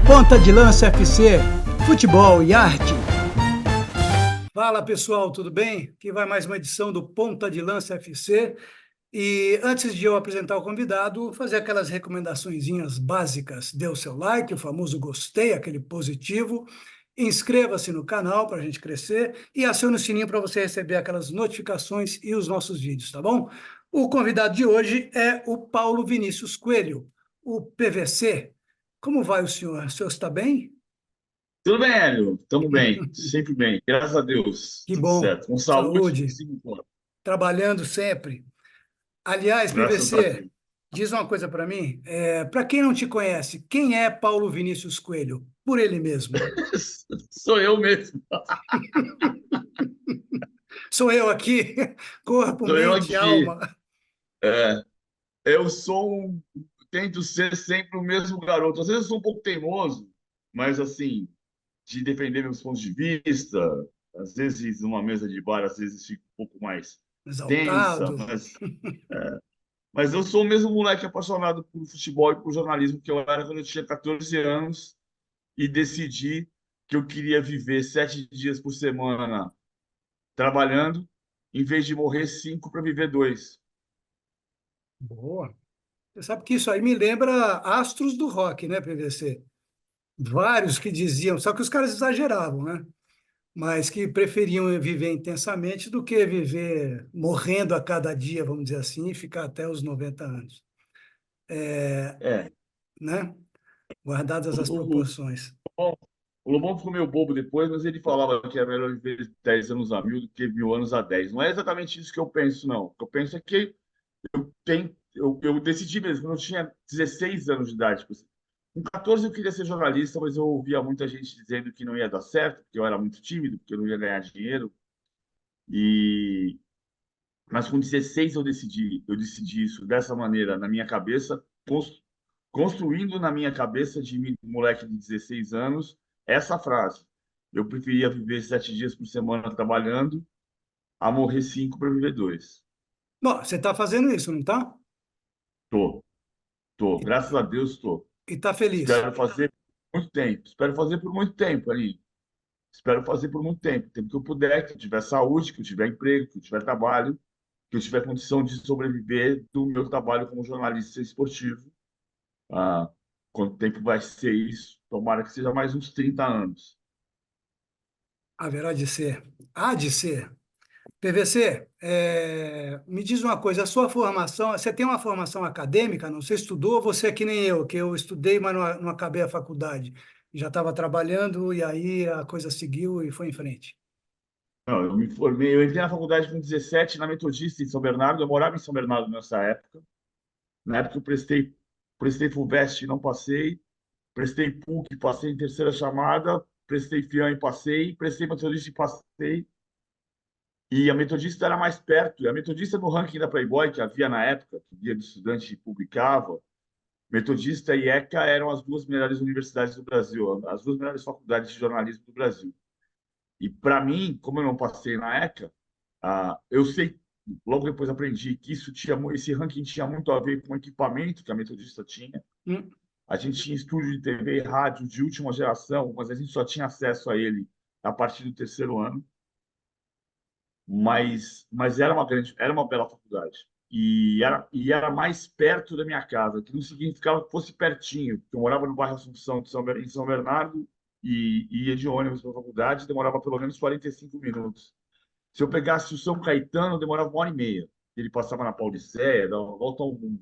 Ponta de Lança FC, futebol e arte. Fala pessoal, tudo bem? Aqui vai mais uma edição do Ponta de Lança FC. E antes de eu apresentar o convidado, fazer aquelas recomendaçõezinhas básicas. Dê o seu like, o famoso gostei, aquele positivo. Inscreva-se no canal para a gente crescer e acione o sininho para você receber aquelas notificações e os nossos vídeos, tá bom? O convidado de hoje é o Paulo Vinícius Coelho, o PVC. Como vai o senhor? O senhor está bem? Tudo bem, Hélio? Estamos bem, sempre bem. Graças a Deus, Que tudo bom. certo. Com saúde, Saúde, consigo embora. trabalhando sempre. Aliás, Graças a PVC, Deus. diz uma coisa para mim. Para quem não te conhece, quem é Paulo Vinícius Coelho? Por ele mesmo. Sou eu mesmo. Sou eu aqui, corpo, Sou eu mente, aqui. alma. É, eu sou tento ser sempre o mesmo garoto. Às vezes eu sou um pouco teimoso, mas assim, de defender meus pontos de vista. Às vezes numa mesa de bar, às vezes fico um pouco mais tensa, Exaltado. mas eu sou o mesmo moleque apaixonado por futebol e por jornalismo que eu era quando eu tinha 14 anos e decidi que eu queria viver 7 dias por semana trabalhando, em vez de morrer 5 para viver 2. Boa. Você sabe que isso aí me lembra astros do rock, né, PVC? Vários que diziam, só que os caras exageravam, né? Mas que preferiam viver intensamente do que viver morrendo a cada dia, vamos dizer assim, e ficar até os 90 anos, É. né? Guardadas as O, o, proporções. Lobão, o Lobão ficou meio bobo depois, mas ele falava que era melhor viver 10 anos a mil do que 1.000 anos a 10. Não é exatamente isso que eu penso, não. O que eu penso é que eu decidi mesmo, quando eu tinha 16 anos de idade. Tipo assim, com 14 eu queria ser jornalista, mas eu ouvia muita gente dizendo que não ia dar certo, porque eu era muito tímido, porque eu não ia ganhar dinheiro. E Mas com 16 eu decidi isso dessa maneira na minha cabeça, construindo na minha cabeça de moleque de 16 anos essa frase. Eu preferia viver 7 dias por semana trabalhando a morrer 5 para viver 2. Bom, você está fazendo isso, não está? Tô, tô. E Graças a Deus tô. está feliz. Espero fazer por muito tempo. Espero fazer por muito tempo, ali. Espero fazer por muito tempo. Tempo que eu puder, que eu tiver saúde, que eu tiver emprego, que eu tiver trabalho, que eu tiver condição de sobreviver do meu trabalho como jornalista esportivo. Ah, quanto tempo vai ser isso? Tomara que seja mais uns 30 anos. Haverá de ser. Há de ser. PVC, me diz uma coisa, a sua formação, você tem uma formação acadêmica, não? Você estudou, ou você é que nem eu, que eu estudei, mas não acabei a faculdade. Já estava trabalhando e aí a coisa seguiu e foi em frente. Não, eu me formei, eu entrei na faculdade com 17 na Metodista em São Bernardo. Eu morava em São Bernardo nessa época. Na época eu prestei FUVEST e não passei. Prestei PUC, passei em terceira chamada. Prestei FIAM e passei. Prestei Metodista e passei. E a Metodista era mais perto. E a Metodista no ranking da Playboy, que havia na época, que Guia de Estudante publicava, Metodista e ECA eram as duas melhores universidades do Brasil, as duas melhores faculdades de jornalismo do Brasil. E para mim, como eu não passei na ECA, eu sei, logo depois aprendi que esse ranking tinha muito a ver com o equipamento que a Metodista tinha. Hum. A gente tinha estúdio de TV e rádio de última geração, mas a gente só tinha acesso a ele a partir do terceiro ano. Mas era uma bela faculdade. E era mais perto da minha casa, que não significava que fosse pertinho, porque eu morava no bairro Assunção, em São Bernardo, e ia de ônibus para a faculdade, demorava pelo menos 45 minutos. Se eu pegasse o São Caetano, demorava 1 hora e meia. Ele passava na Paulicéia, dava uma volta ao mundo.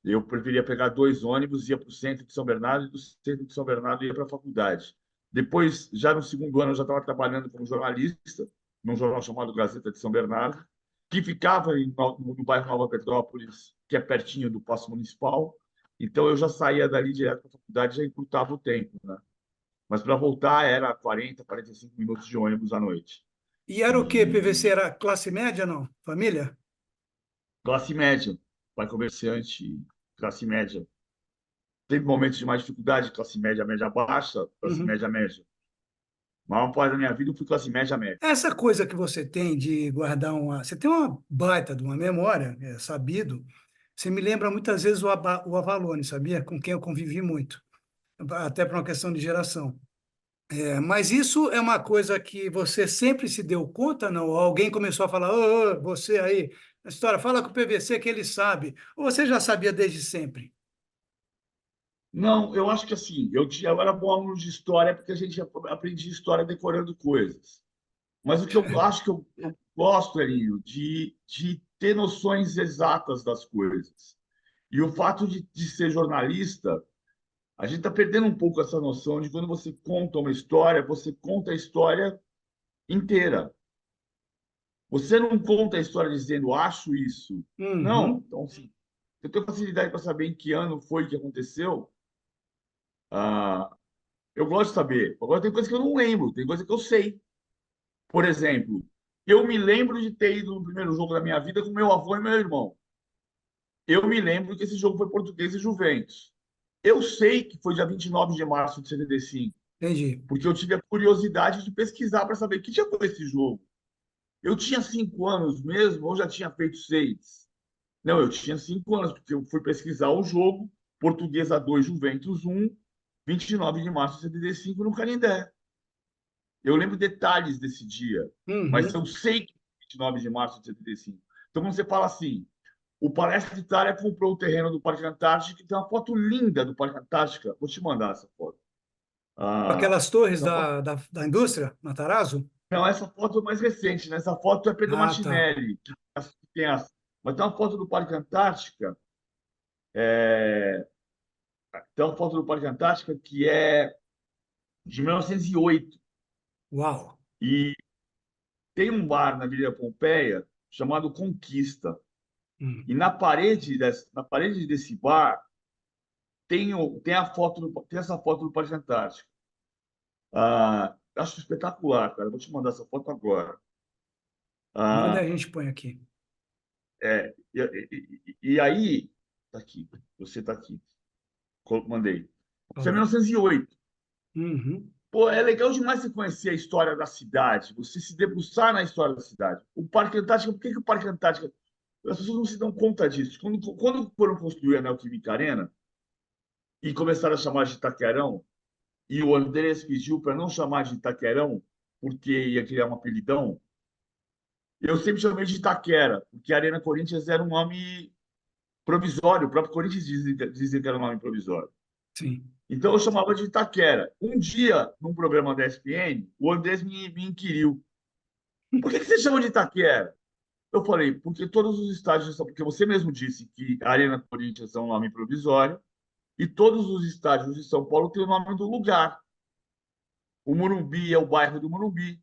Eu preferia pegar 2 ônibus, ia para o centro de São Bernardo, e do centro de São Bernardo ia para a faculdade. Depois, já no segundo ano, eu já estava trabalhando como jornalista, num jornal chamado Gazeta de São Bernardo, que ficava no bairro Nova Petrópolis, que é pertinho do Paço Municipal. Então, eu já saía dali direto para a faculdade, já encurtava o tempo, né? Mas para voltar era 40, 45 minutos de ônibus à noite. E era o quê, PVC? E Era classe média, não? Família? classe média, pai comerciante, classe média. Teve momentos de mais dificuldade, classe média, média baixa, classe Uhum. média, média. A maior parte da minha vida eu fui classe média, média. Essa coisa que você tem de guardar uma... Você tem uma baita de uma memória, é sabido. Você me lembra muitas vezes o Avalone, sabia? Com quem eu convivi muito. até para uma questão de geração. Mas isso é uma coisa que você sempre se deu conta, não? Ou alguém começou a falar, ô, ô, você aí, a história, fala com o PVC que ele sabe. Ou você já sabia desde sempre? Não, eu acho que assim, eu era bom aluno de história porque a gente aprendia história decorando coisas. Mas o que eu acho que eu gosto, Elinho, de ter noções exatas das coisas. E o fato de ser jornalista, a gente está perdendo um pouco essa noção de quando você conta uma história, você conta a história inteira. Você não conta a história dizendo, acho isso. Não. Uhum, Então, assim, eu tenho facilidade para saber em que ano foi que aconteceu. Ah, eu gosto de saber. Agora, tem coisa que eu não lembro, tem coisa que eu sei. Por exemplo, eu me lembro de ter ido no primeiro jogo da minha vida com meu avô e meu irmão. Eu me lembro que esse jogo foi Português e Juventus. Eu sei que foi dia 29 de março de 75, entendi. porque eu tive a curiosidade de pesquisar para saber que dia foi esse jogo. Eu tinha 5 anos mesmo, ou já tinha feito 6? Não, eu tinha 5 anos, porque eu fui pesquisar o jogo, Portuguesa 2, Juventus 1, 29 de março de 75 no Canindé. Eu lembro detalhes desse dia, mas Uhum. eu sei que foi 29 de março de 75. Então, quando você fala assim, o Palestra de Itália comprou o terreno do Parque Antártico, e tem uma foto linda do Parque Antártica. Vou te mandar essa foto. Ah, Aquelas torres essa foto. da indústria, Matarazzo? Não, essa foto é mais recente, né? Essa foto é Pedro Ah, tá. Martinelli, que tem essa. Mas tem uma foto do Parque Antártica, é, tem uma foto do Parque Antártica que é de 1908. Uau. E tem um bar na Avenida Pompeia chamado Conquista. Hum. E na parede desse bar tem essa foto do Parque Antártico. Acho espetacular, cara. Vou te mandar essa foto agora. Manda e Ah, a gente põe aqui. e aí, tá aqui. Você tá aqui. Mandei. Isso é Falou. 1908. Uhum. Pô, é legal demais você conhecer a história da cidade, você se debruçar na história da cidade. O Parque Antártico, por que que o Parque Antártico. As pessoas não se dão conta disso. Quando foram construir a Neoquímica Arena e começaram a chamar de Itaquerão, e o Andrés pediu para não chamar de Itaquerão, porque ia criar um apelidão, eu sempre chamei de Itaquera, porque a Arena Corinthians era um nome provisório, o próprio Corinthians dizia que era um nome provisório. Sim. Então eu chamava de Itaquera. Um dia, num programa da ESPN, o Andrés me inquiriu: por que você chama de Itaquera? Eu falei: porque todos os estádios, porque você mesmo disse que a Arena Corinthians é um nome provisório, e todos os estádios de São Paulo têm o nome do lugar. O Morumbi é o bairro do Morumbi,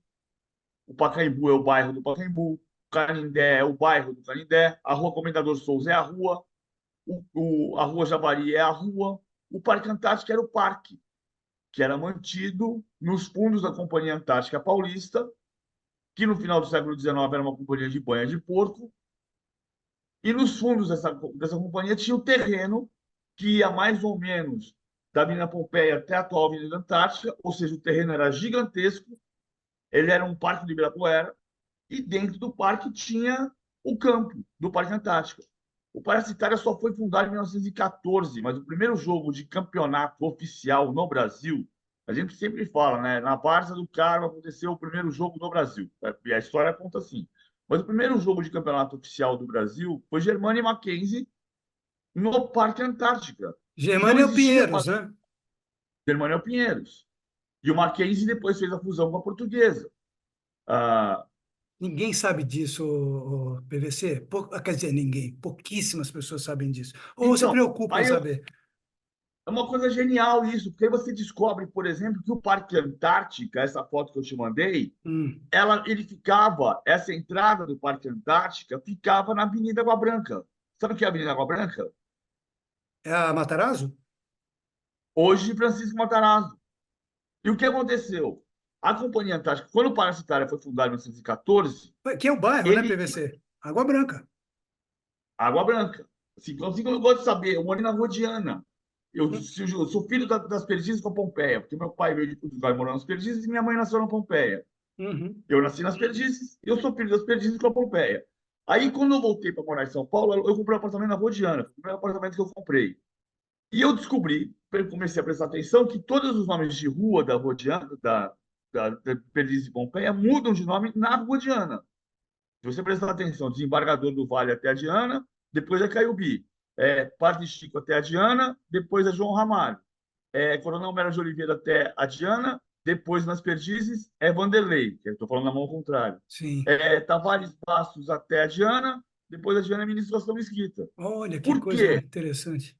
o Pacaembu é o bairro do Pacaembu, o Canindé é o bairro do Canindé, a Rua Comendador Souza é a rua, a Rua Javari é a rua, o Parque Antártico era o parque, que era mantido nos fundos da Companhia Antártica Paulista, que no final do século XIX era uma companhia de banha de porco, e nos fundos dessa companhia tinha o terreno que ia mais ou menos da Avenida Pompeia até a atual Avenida Antártica, ou seja, o terreno era gigantesco, ele era um parque do Ibirapuera, e dentro do parque tinha o campo do Parque Antártico. O Palestra Itália só foi fundado em 1914, mas o primeiro jogo de campeonato oficial no Brasil, a gente sempre fala, né? Na Várzea do Carmo aconteceu o primeiro jogo no Brasil. E a história conta assim. Mas o primeiro jogo de campeonato oficial do Brasil foi Germânia e Mackenzie no Parque Antártica. Não Germânia existia Pinheiros, né? Germânia ou Pinheiros. E o Mackenzie depois fez a fusão com a Portuguesa. Ah, Ninguém sabe disso, ô, PVC. Quer dizer, ninguém. Pouquíssimas pessoas sabem disso. Ou se então, preocupam em aí saber. é uma coisa genial isso, porque aí você descobre, por exemplo, que o Parque Antártica, essa foto que eu te mandei, Hum. essa entrada do Parque Antártica ficava na Avenida Água Branca. Sabe o que é a Avenida Água Branca? É a Matarazzo? Hoje, Francisco Matarazzo. E o que aconteceu? A Companhia Antártica, quando o Palestra Itália foi fundado em 1914, Que é o bairro, né, ele PVC? Água Branca. Água Branca. Assim, eu gosto de saber, eu morei na Rua Diana. Hum. Eu sou filho das Perdizes com a Pompeia, porque meu pai veio de Portugal e morou nas Perdizes e minha mãe nasceu na Pompeia. Uhum. Eu nasci nas Perdizes, eu sou filho das Perdizes com a Pompeia. Aí, quando eu voltei para morar em São Paulo, eu comprei um apartamento na Rua Diana, foi o primeiro apartamento que eu comprei. E eu descobri comecei a prestar atenção que todos os nomes de rua da Rua Diana, da Perdizes e Pompeia mudam de nome na Rua Diana. Se você prestar atenção, Desembargador do Vale até a Diana, depois é Caiubi. Padre Chico até a Diana, depois é João Ramalho. Coronel Melo de Oliveira até a Diana, depois nas Perdizes é Vanderlei, que eu estou falando na mão contrária. Sim. Tavares Bastos até a Diana, depois a Diana é Ministro Gastão Mesquita. Olha que Por coisa quê? interessante.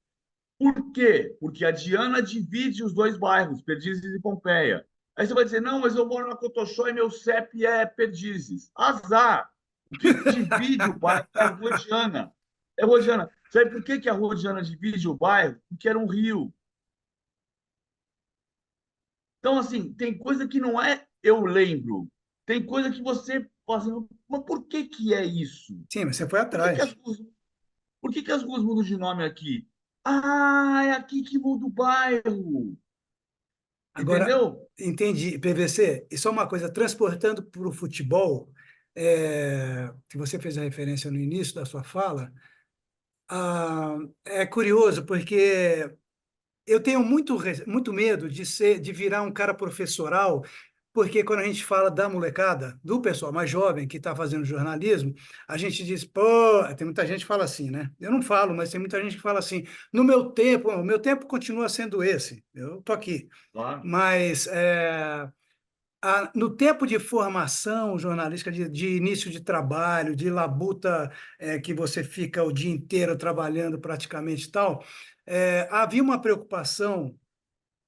Por quê? Porque a Diana divide os dois bairros, Perdizes e Pompeia. Aí você vai dizer, não, mas eu moro na Cotoxó e meu CEP é Perdizes. Azar! O que divide o bairro é a Rua Diana. É a Rua Diana. Sabe por que a Rua Diana divide o bairro? Porque era um rio. Então, assim, tem coisa que não é eu lembro. Tem coisa que você fala assim, mas por que que é isso? Sim, mas você foi Por que que atrás. por que que as ruas mudam de nome aqui? Ah, é aqui que muda o bairro. Agora, Entendeu? entendi, PVC, e só uma coisa, transportando para o futebol, que você fez a referência no início da sua fala, é curioso, porque eu tenho muito medo de virar um cara professoral, porque quando a gente fala da molecada, do pessoal mais jovem que está fazendo jornalismo, a gente diz, pô, tem muita gente que fala assim, né? Eu não falo, mas tem muita gente que fala assim, no meu tempo, o meu tempo continua sendo esse, eu tô aqui. Claro. Mas no tempo de formação jornalística, de início de trabalho, de labuta, que você fica o dia inteiro trabalhando praticamente e tal, havia uma preocupação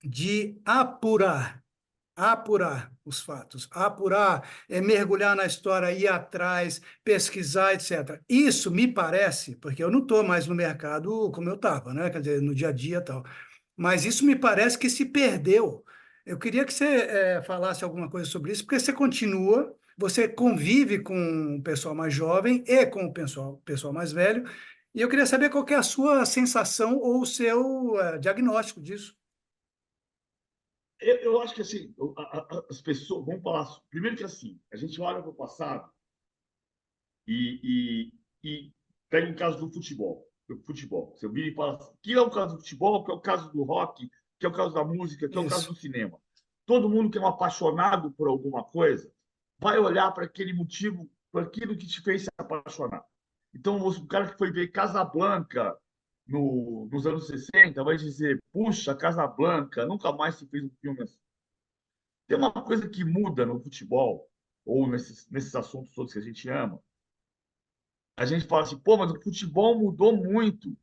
de apurar os fatos, apurar, mergulhar na história, ir atrás, pesquisar, etc. Isso me parece, porque eu não estou mais no mercado como eu estava, né? Quer dizer, no dia a dia e tal. Mas isso me parece que se perdeu. Eu queria que você falasse alguma coisa sobre isso, porque você continua, você convive com o pessoal mais jovem e com o pessoal mais velho, e eu queria saber qual que é a sua sensação ou o seu diagnóstico disso. Eu acho que assim, as pessoas vão falar. Primeiro que assim, a gente olha para o passado e pega o caso do futebol. Do futebol. Você vira e fala assim, que é o caso do futebol, que é o caso do rock, que é o caso da música, que é o caso Isso, do cinema. Todo mundo que é um apaixonado por alguma coisa vai olhar para aquele motivo, para aquilo que te fez se apaixonar. Então, o cara que foi ver Casablanca nos anos 60 vai dizer: puxa, Casablanca, nunca mais se fez um filme assim. Tem uma coisa que muda no futebol, ou nesses assuntos todos que a gente ama. A gente fala assim, pô, mas o futebol mudou muito.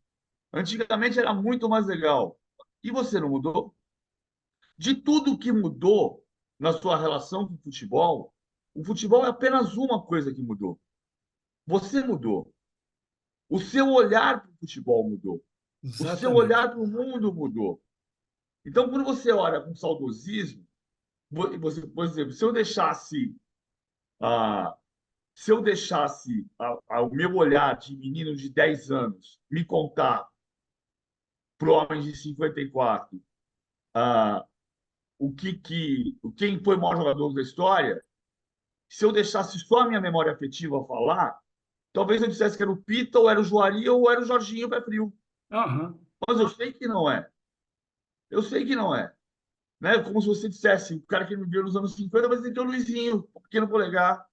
Antigamente era muito mais legal. E você não mudou? De tudo que mudou na sua relação com o futebol é apenas uma coisa que mudou. Você mudou. O seu olhar para o futebol mudou. O seu exatamente. olhar para o mundo mudou. Então, quando você olha com saudosismo, você, por exemplo, ah, se eu deixasse o meu olhar de menino de 10 anos me contar para o homem de 54 ah, quem foi o maior jogador da história, se eu deixasse só a minha memória afetiva falar, talvez eu dissesse que era o Pita, ou era o Juari, ou era o Jorginho Pé Frio. Aham. Mas eu sei que não é. Eu sei que não é. Né? Como se você dissesse, o cara que me viu nos anos 50, mas ele tem o Luizinho, o pequeno polegar.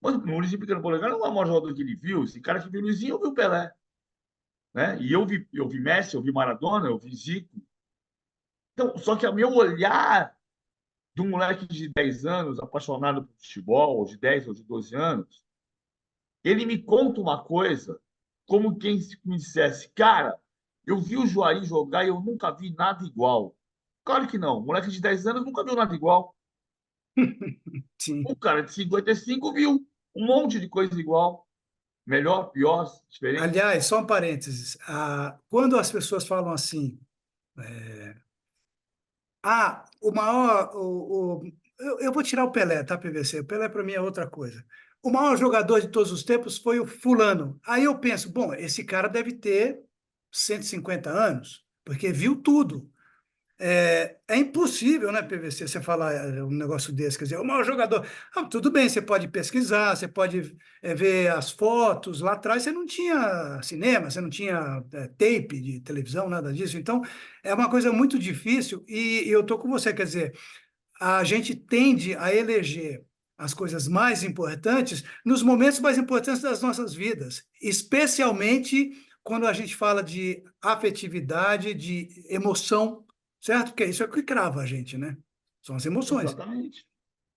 Mas o Luizinho Pequeno Polegar não é o maior jogador que ele viu. Esse cara que viu o Luizinho viu o Pelé. Né? E eu vi Messi, eu vi Maradona, eu vi Zico. Então, só que o meu olhar de um moleque de 10 anos, apaixonado por futebol, ou de 10 ou de 12 anos, ele me conta uma coisa como quem me dissesse, cara, eu vi o Juari jogar e eu nunca vi nada igual. Claro que não. Um moleque de 10 anos nunca viu nada igual. Sim. O cara de 55 viu um monte de coisa igual. Melhor, pior, diferente. Aliás, só um parênteses. Quando as pessoas falam assim, o maior, eu vou tirar o Pelé, tá, PVC? O Pelé para mim é outra coisa. O maior jogador de todos os tempos foi o fulano. Aí eu penso, bom, esse cara deve ter 150 anos, porque viu tudo. É impossível, né, PVC, você falar um negócio desse, quer dizer, o maior jogador. Ah, tudo bem, você pode pesquisar, você pode ver as fotos. Lá atrás você não tinha cinema, você não tinha tape de televisão, nada disso. Então, é uma coisa muito difícil e eu estou com você, quer dizer, a gente tende a eleger as coisas mais importantes nos momentos mais importantes das nossas vidas, especialmente quando a gente fala de afetividade, de emoção, certo? Porque isso é o que crava a gente, né? São as emoções. Exatamente.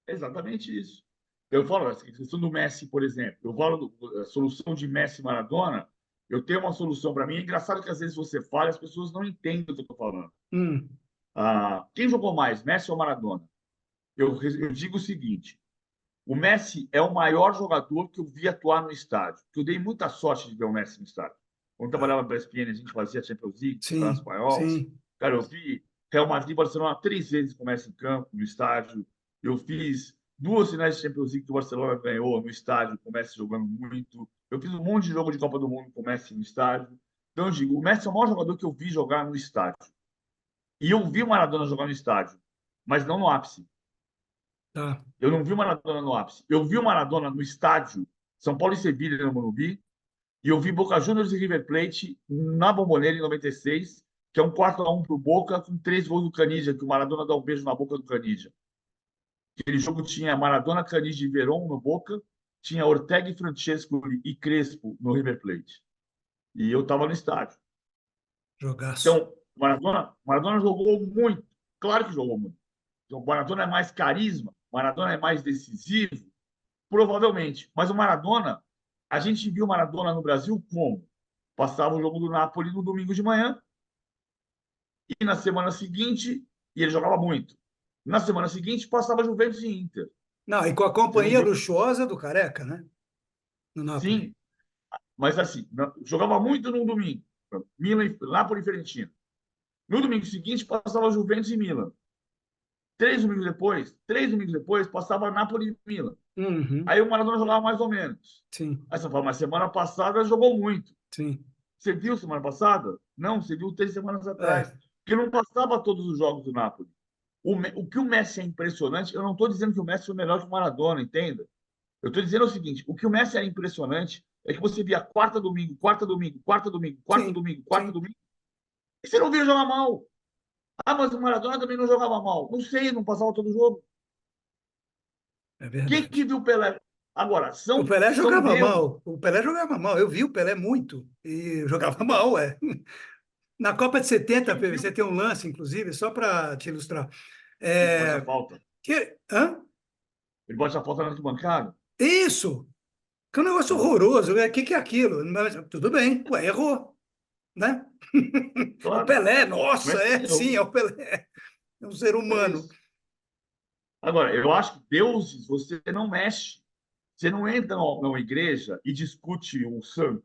Exatamente isso. Eu falo, assim, a questão do Messi, por exemplo, eu falo a solução de Messi e Maradona, eu tenho uma solução para mim. É engraçado que às vezes você fala e as pessoas não entendem o que eu estou falando. Hum, Quem jogou mais, Messi ou Maradona? Eu digo o seguinte: o Messi é o maior jogador que eu vi atuar no estádio. Que eu dei muita sorte de ver o Messi no estádio. Quando eu tá. trabalhava para a ESPN, a gente fazia Champions League, Campeonato Sim, Espanhol. sim. Cara, eu vi Real Madrid e Barcelona 3 vezes com o Messi em campo, no estádio. Eu fiz 2 finais de Champions League que o Barcelona ganhou no estádio, com o Messi jogando muito. Eu fiz um monte de jogo de Copa do Mundo com o Messi no estádio. Então, eu digo, o Messi é o maior jogador que eu vi jogar no estádio. E eu vi o Maradona jogar no estádio, mas não no ápice. Tá. Eu não vi o Maradona no ápice. Eu vi o Maradona no estádio São Paulo e Sevilha, no Morumbi, e eu vi Boca Juniors e River Plate na Bombonera em 96, que é um 4-1 para o Boca, com 3 gols do Canija, que o Maradona dá um beijo na boca do Canija. Aquele jogo tinha Maradona, Canija e Veron no Boca, tinha Ortega e Francesco e Crespo no River Plate. E eu estava no estádio. Jogaço. Então, Maradona jogou muito, claro que jogou muito. Então, o Maradona é mais carisma, o Maradona é mais decisivo, provavelmente. Mas o Maradona, a gente viu o Maradona no Brasil como? Passava o jogo do Napoli no domingo de manhã e na semana seguinte, e ele jogava muito. Na semana seguinte, passava Juventus e Inter. Não, e com a Você não companhia viu? luxuosa do Careca, né? No Napoli. Sim, mas assim, jogava muito no domingo. Milan, Napoli e Fiorentina. No domingo seguinte, passava Juventus e Milan. 3 domingos depois, passava Napoli e Milan. Uhum. Aí o Maradona jogava mais ou menos. Sim, Aí você fala, mas semana passada jogou muito. sim. Você viu semana passada? Não, você viu 3 semanas atrás. É, Porque não passava todos os jogos do Napoli. O que o Messi é impressionante, eu não estou dizendo que o Messi foi melhor que o Maradona, entenda. Eu estou dizendo o seguinte: o que o Messi era impressionante é que você via quarta domingo, quarta domingo, quarta domingo, quarta sim, domingo, quarta sim. domingo, e você não via jogar mal. Ah, mas o Maradona também não jogava mal. Não sei, não passava todo jogo. É Quem que verdade. viu o Pelé? Agora, O são, Pelé são jogava deuses. mal. O Pelé jogava mal. Eu vi o Pelé muito. E jogava Então, mal, é. Na Copa de 70, quem viu, você tem um lance, inclusive, só para te ilustrar. ele bate a É, falta. hã? Ele bate a falta na arquibancada. Isso! Que é um negócio É, horroroso. O que é aquilo? Mas, tudo bem, ué, errou, né? O claro, Pelé, o nossa, Messi é também sim, errou. é o Pelé. É um ser É humano. isso. Agora, eu acho que deuses você não mexe. Você não entra numa igreja e discute o santo.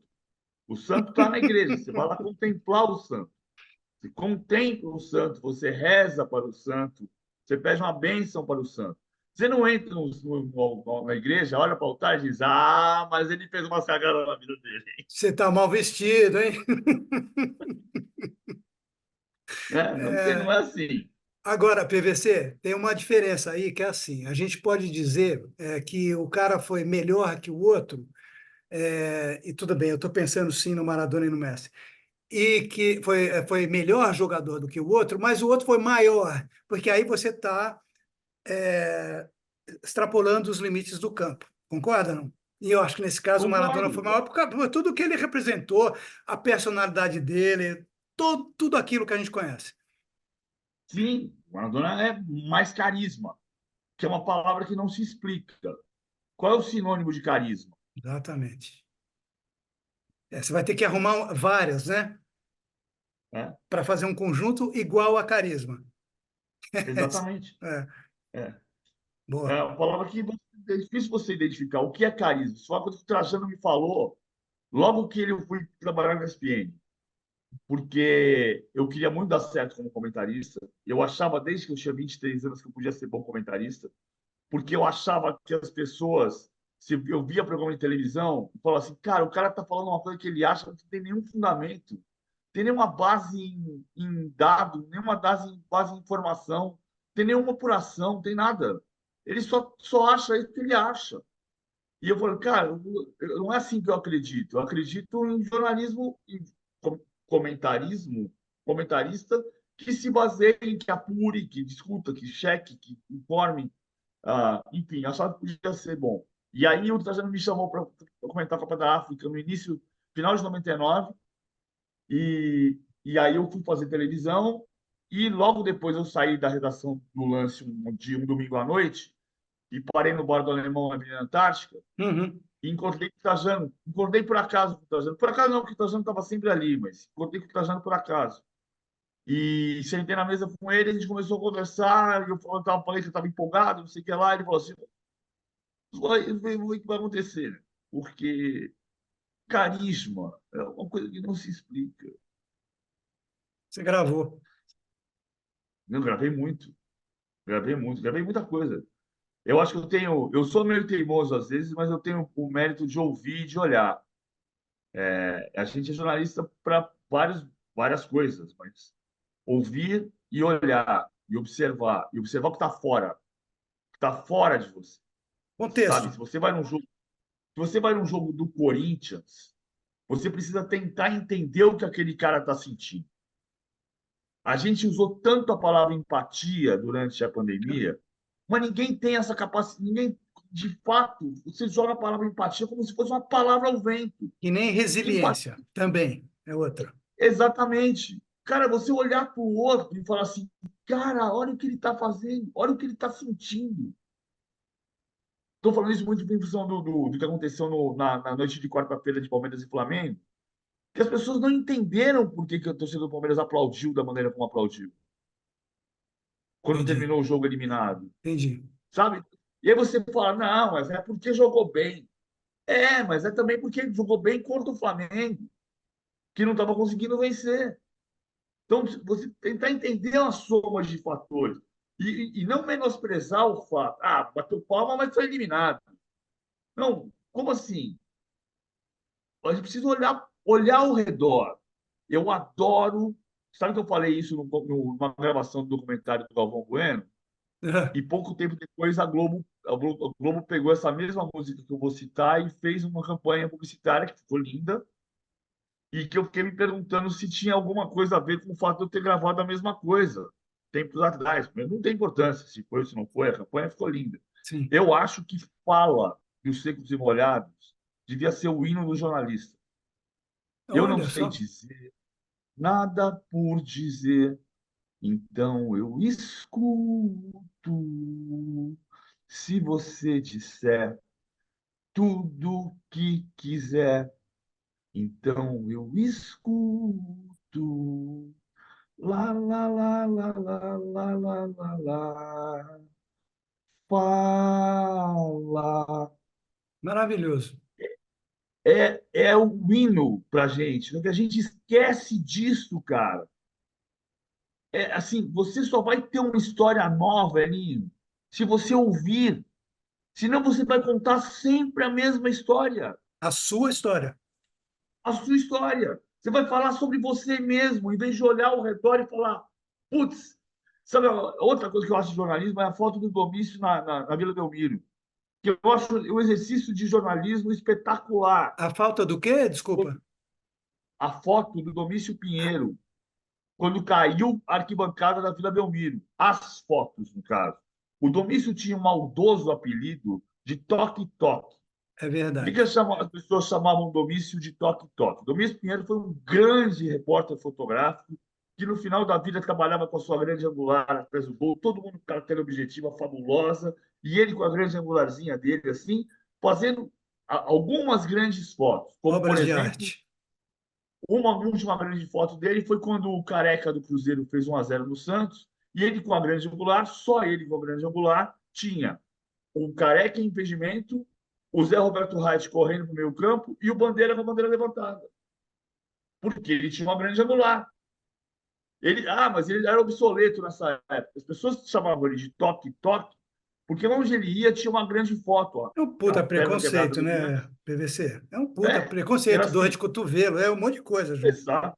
O santo está na igreja. Você vai lá contemplar o santo. Você contempla o santo, você reza para o santo, você pede uma bênção para o santo. Você não entra na igreja, olha para o altar e diz: Ah, mas ele fez umas cagadas na vida dele. Você tá mal vestido, hein? Né? Não é assim. Agora, PVC, tem uma diferença aí que é assim: a gente pode dizer que o cara foi melhor que o outro, e tudo bem, eu estou pensando sim no Maradona e no Messi, e que foi melhor jogador do que o outro, mas o outro foi maior, porque aí você está extrapolando os limites do campo, concorda, não? E eu acho que nesse caso o Maradona foi Concordo. maior por tudo que ele representou, a personalidade dele, tudo aquilo que a gente conhece. Sim, o Maradona é mais carisma, que é uma palavra que não se explica. Qual é o sinônimo de carisma? Exatamente. Você vai ter que arrumar várias, né? Né? Para fazer um conjunto igual a carisma. Exatamente. É, É. É boa. uma palavra que é difícil você identificar. O que é carisma? Isso foi uma coisa que o Trajano me falou logo que ele foi trabalhar na ESPN, porque eu queria muito dar certo como comentarista. Eu achava, desde que eu tinha 23 anos, que eu podia ser bom comentarista, porque eu achava que as pessoas, se eu via programa de televisão, e falava assim, cara, o cara tá falando uma coisa que ele acha que não tem nenhum fundamento. tem nenhuma base em dado, nenhuma base em informação, tem nenhuma apuração, não tem nada. Ele só acha isso que ele acha. E eu falo, cara, não é assim que eu acredito. Eu acredito em jornalismo, em comentarismo, comentarista que se baseie, que apure, que discuta, que cheque, que informe. Enfim, achava que podia ser bom. E aí o Trajano me chamou para comentar a Copa da África no início, final de 99, e aí eu fui fazer televisão, e logo depois eu saí da redação do Lance um domingo à noite, e parei no bar do Alemão na Avenida Antártica, Uhum. e encontrei com o Trajano. Encontrei por acaso com o Trajano. Por acaso não, porque o Trajano estava sempre ali, mas encontrei com o Trajano por acaso. E sentei na mesa com ele, a gente começou a conversar, e eu falei que eu estava empolgado, não sei o que lá, ele falou assim, vamos ver o que vai acontecer, porque carisma é uma coisa que não se explica. Você gravou. Eu gravei muito, gravei muita coisa. Eu acho que eu sou meio teimoso às vezes, mas eu tenho o mérito de ouvir e de olhar. A gente é jornalista para várias coisas, mas ouvir e olhar e observar o que está fora de você, Contexto. sabe? Se você vai num jogo do Corinthians, você precisa tentar entender o que aquele cara está sentindo. A gente usou tanto a palavra empatia durante a pandemia, mas ninguém tem essa capacidade, ninguém, de fato, você joga a palavra empatia como se fosse uma palavra ao vento. E nem Empatia, resiliência, também é outra. exatamente. Cara, você olhar para o outro e falar assim, cara, olha o que ele está fazendo, olha o que ele está sentindo. Estou falando isso muito em função do que aconteceu na noite de quarta-feira de Palmeiras e Flamengo, que as pessoas não entenderam por que a torcida do Palmeiras aplaudiu da maneira como aplaudiu, quando Entendi, terminou o jogo eliminado, entendi. sabe? E aí você fala, não, mas é porque jogou bem. Mas é também porque jogou bem contra o Flamengo, que não estava conseguindo vencer. Então, você tentar entender uma soma de fatores e não menosprezar o fato, bateu palma, mas foi eliminado. Não, como assim? A gente precisa olhar ao redor. Eu adoro. Sabe que eu falei isso numa gravação do documentário do Galvão Bueno? E pouco tempo depois a Globo pegou essa mesma música que eu vou citar e fez uma campanha publicitária que ficou linda e que eu fiquei me perguntando se tinha alguma coisa a ver com o fato de eu ter gravado a mesma coisa tempos atrás. Mas não tem importância se foi ou se não foi, a campanha ficou linda. Sim. Eu acho que Fala dos Secos e Molhados devia ser o hino do jornalista. Eu não Olha sei só. dizer nada por dizer, então eu escuto. Se você disser tudo que quiser, então eu escuto. Lá, lá, lá, lá, lá, lá, lá, lá, lá. Fala. Maravilhoso. É o hino pra gente, porque a gente esquece disso, cara. Assim, você só vai ter uma história nova, Elinho, se você ouvir. Senão você vai contar sempre a mesma história, A sua história. a sua história. Você vai falar sobre você mesmo, em vez de olhar ao redor e falar, putz, sabe, outra coisa que eu acho de jornalismo é a foto do Domício na Vila Belmiro, que eu acho um exercício de jornalismo espetacular. A falta do quê? Desculpa. A foto do Domício Pinheiro, quando caiu a arquibancada da Vila Belmiro. As fotos, no caso. O Domício tinha um maldoso apelido de Toque-Toque. É Por que verdade. as pessoas chamavam Domício de Toque-Toque? Domício Pinheiro foi um grande repórter fotográfico que no final da vida trabalhava com a sua grande angular atrás do gol, todo mundo com carteira objetiva fabulosa, e ele com a grande angularzinha dele, assim, fazendo algumas grandes fotos, como, por Obras de exemplo, arte. uma última grande foto dele foi quando o Careca do Cruzeiro fez 1-0 no Santos, e ele com a grande angular, só ele com a grande angular, tinha o Careca em impedimento, o Zé Roberto Reit correndo para o meio campo e o Bandeira com a bandeira levantada. Porque ele tinha uma grande angular. Mas ele era obsoleto nessa época. As pessoas chamavam ele de toque-toque, porque onde ele ia tinha uma grande foto. Ó, É um a puta perna quebrada preconceito, do né, Diante. PVC? É um puta É, era preconceito, dor assim, de cotovelo, é um monte de coisa junto. exato.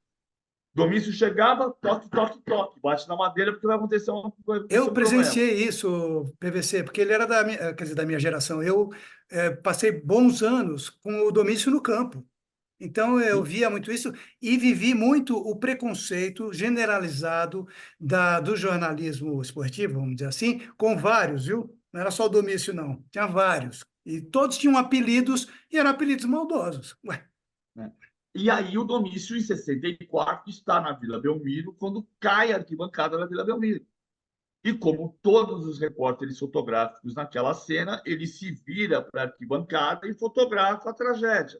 Domício chegava, toque, toque, toque, bate na madeira porque vai acontecer Eu um problema. presenciei isso, PVC, porque ele era da minha, quer dizer, da minha geração. Eu passei bons anos com o Domício no campo. Então, eu Sim, via muito isso e vivi muito o preconceito generalizado do jornalismo esportivo, vamos dizer assim, com vários, viu? Não era só o Domício, não. Tinha vários. E todos tinham apelidos e eram apelidos maldosos. Ué, né? E aí o Domício, em 64, está na Vila Belmiro quando cai a arquibancada da Vila Belmiro. E como todos os repórteres fotográficos naquela cena, ele se vira para a arquibancada e fotografa a tragédia.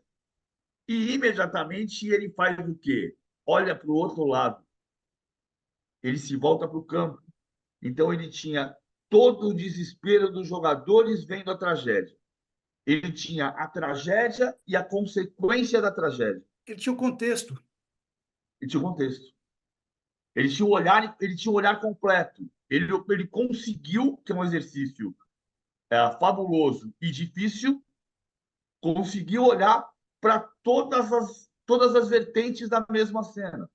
E imediatamente ele faz o quê? Olha para o outro lado. Ele se volta para o campo. Então ele tinha todo o desespero dos jogadores vendo a tragédia. Ele tinha a tragédia e a consequência da tragédia. ele tinha o contexto. Ele tinha o contexto. Ele tinha um olhar completo. Ele conseguiu, que é um exercício fabuloso e difícil, conseguiu olhar para todas as vertentes da mesma cena.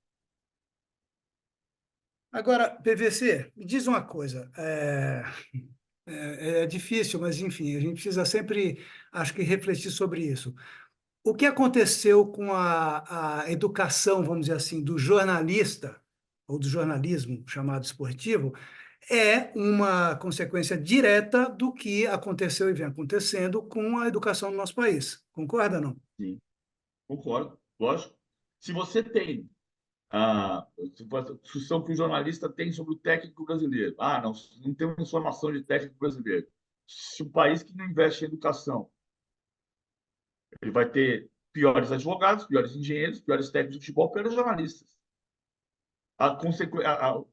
Agora, PVC, me diz uma coisa. É difícil, mas enfim, a gente precisa sempre, acho que, refletir sobre isso. O que aconteceu com a educação, vamos dizer assim, do jornalista, ou do jornalismo chamado esportivo, é uma consequência direta do que aconteceu e vem acontecendo com a educação no nosso país. Concorda, não? Sim, concordo, lógico. Se você tem a discussão que o jornalista tem sobre o técnico brasileiro, não, não tem uma informação de técnico brasileiro. Se o país que não investe em educação, ele vai ter piores advogados, piores engenheiros, piores técnicos de futebol, piores jornalistas.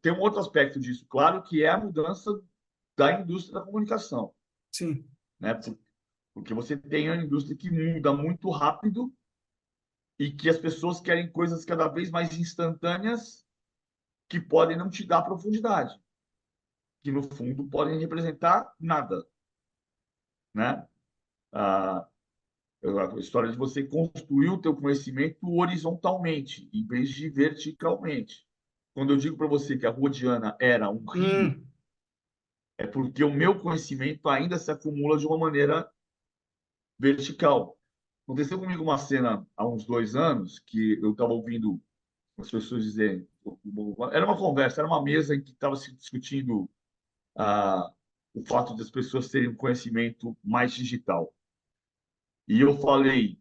Tem um outro aspecto disso, claro, que é a mudança da indústria da comunicação, Sim. né? Porque você tem uma indústria que muda muito rápido e que as pessoas querem coisas cada vez mais instantâneas que podem não te dar profundidade, que no fundo podem representar nada, né? A, a história de você construir o teu conhecimento horizontalmente, em vez de verticalmente. Quando eu digo para você que a Rua Diana era um rio, Hum, é porque o meu conhecimento ainda se acumula de uma maneira vertical. Aconteceu comigo uma cena há uns 2 anos que eu estava ouvindo as pessoas dizerem. Era uma conversa, era uma mesa em que estava se discutindo ah, o fato das pessoas terem um conhecimento mais digital. E eu falei,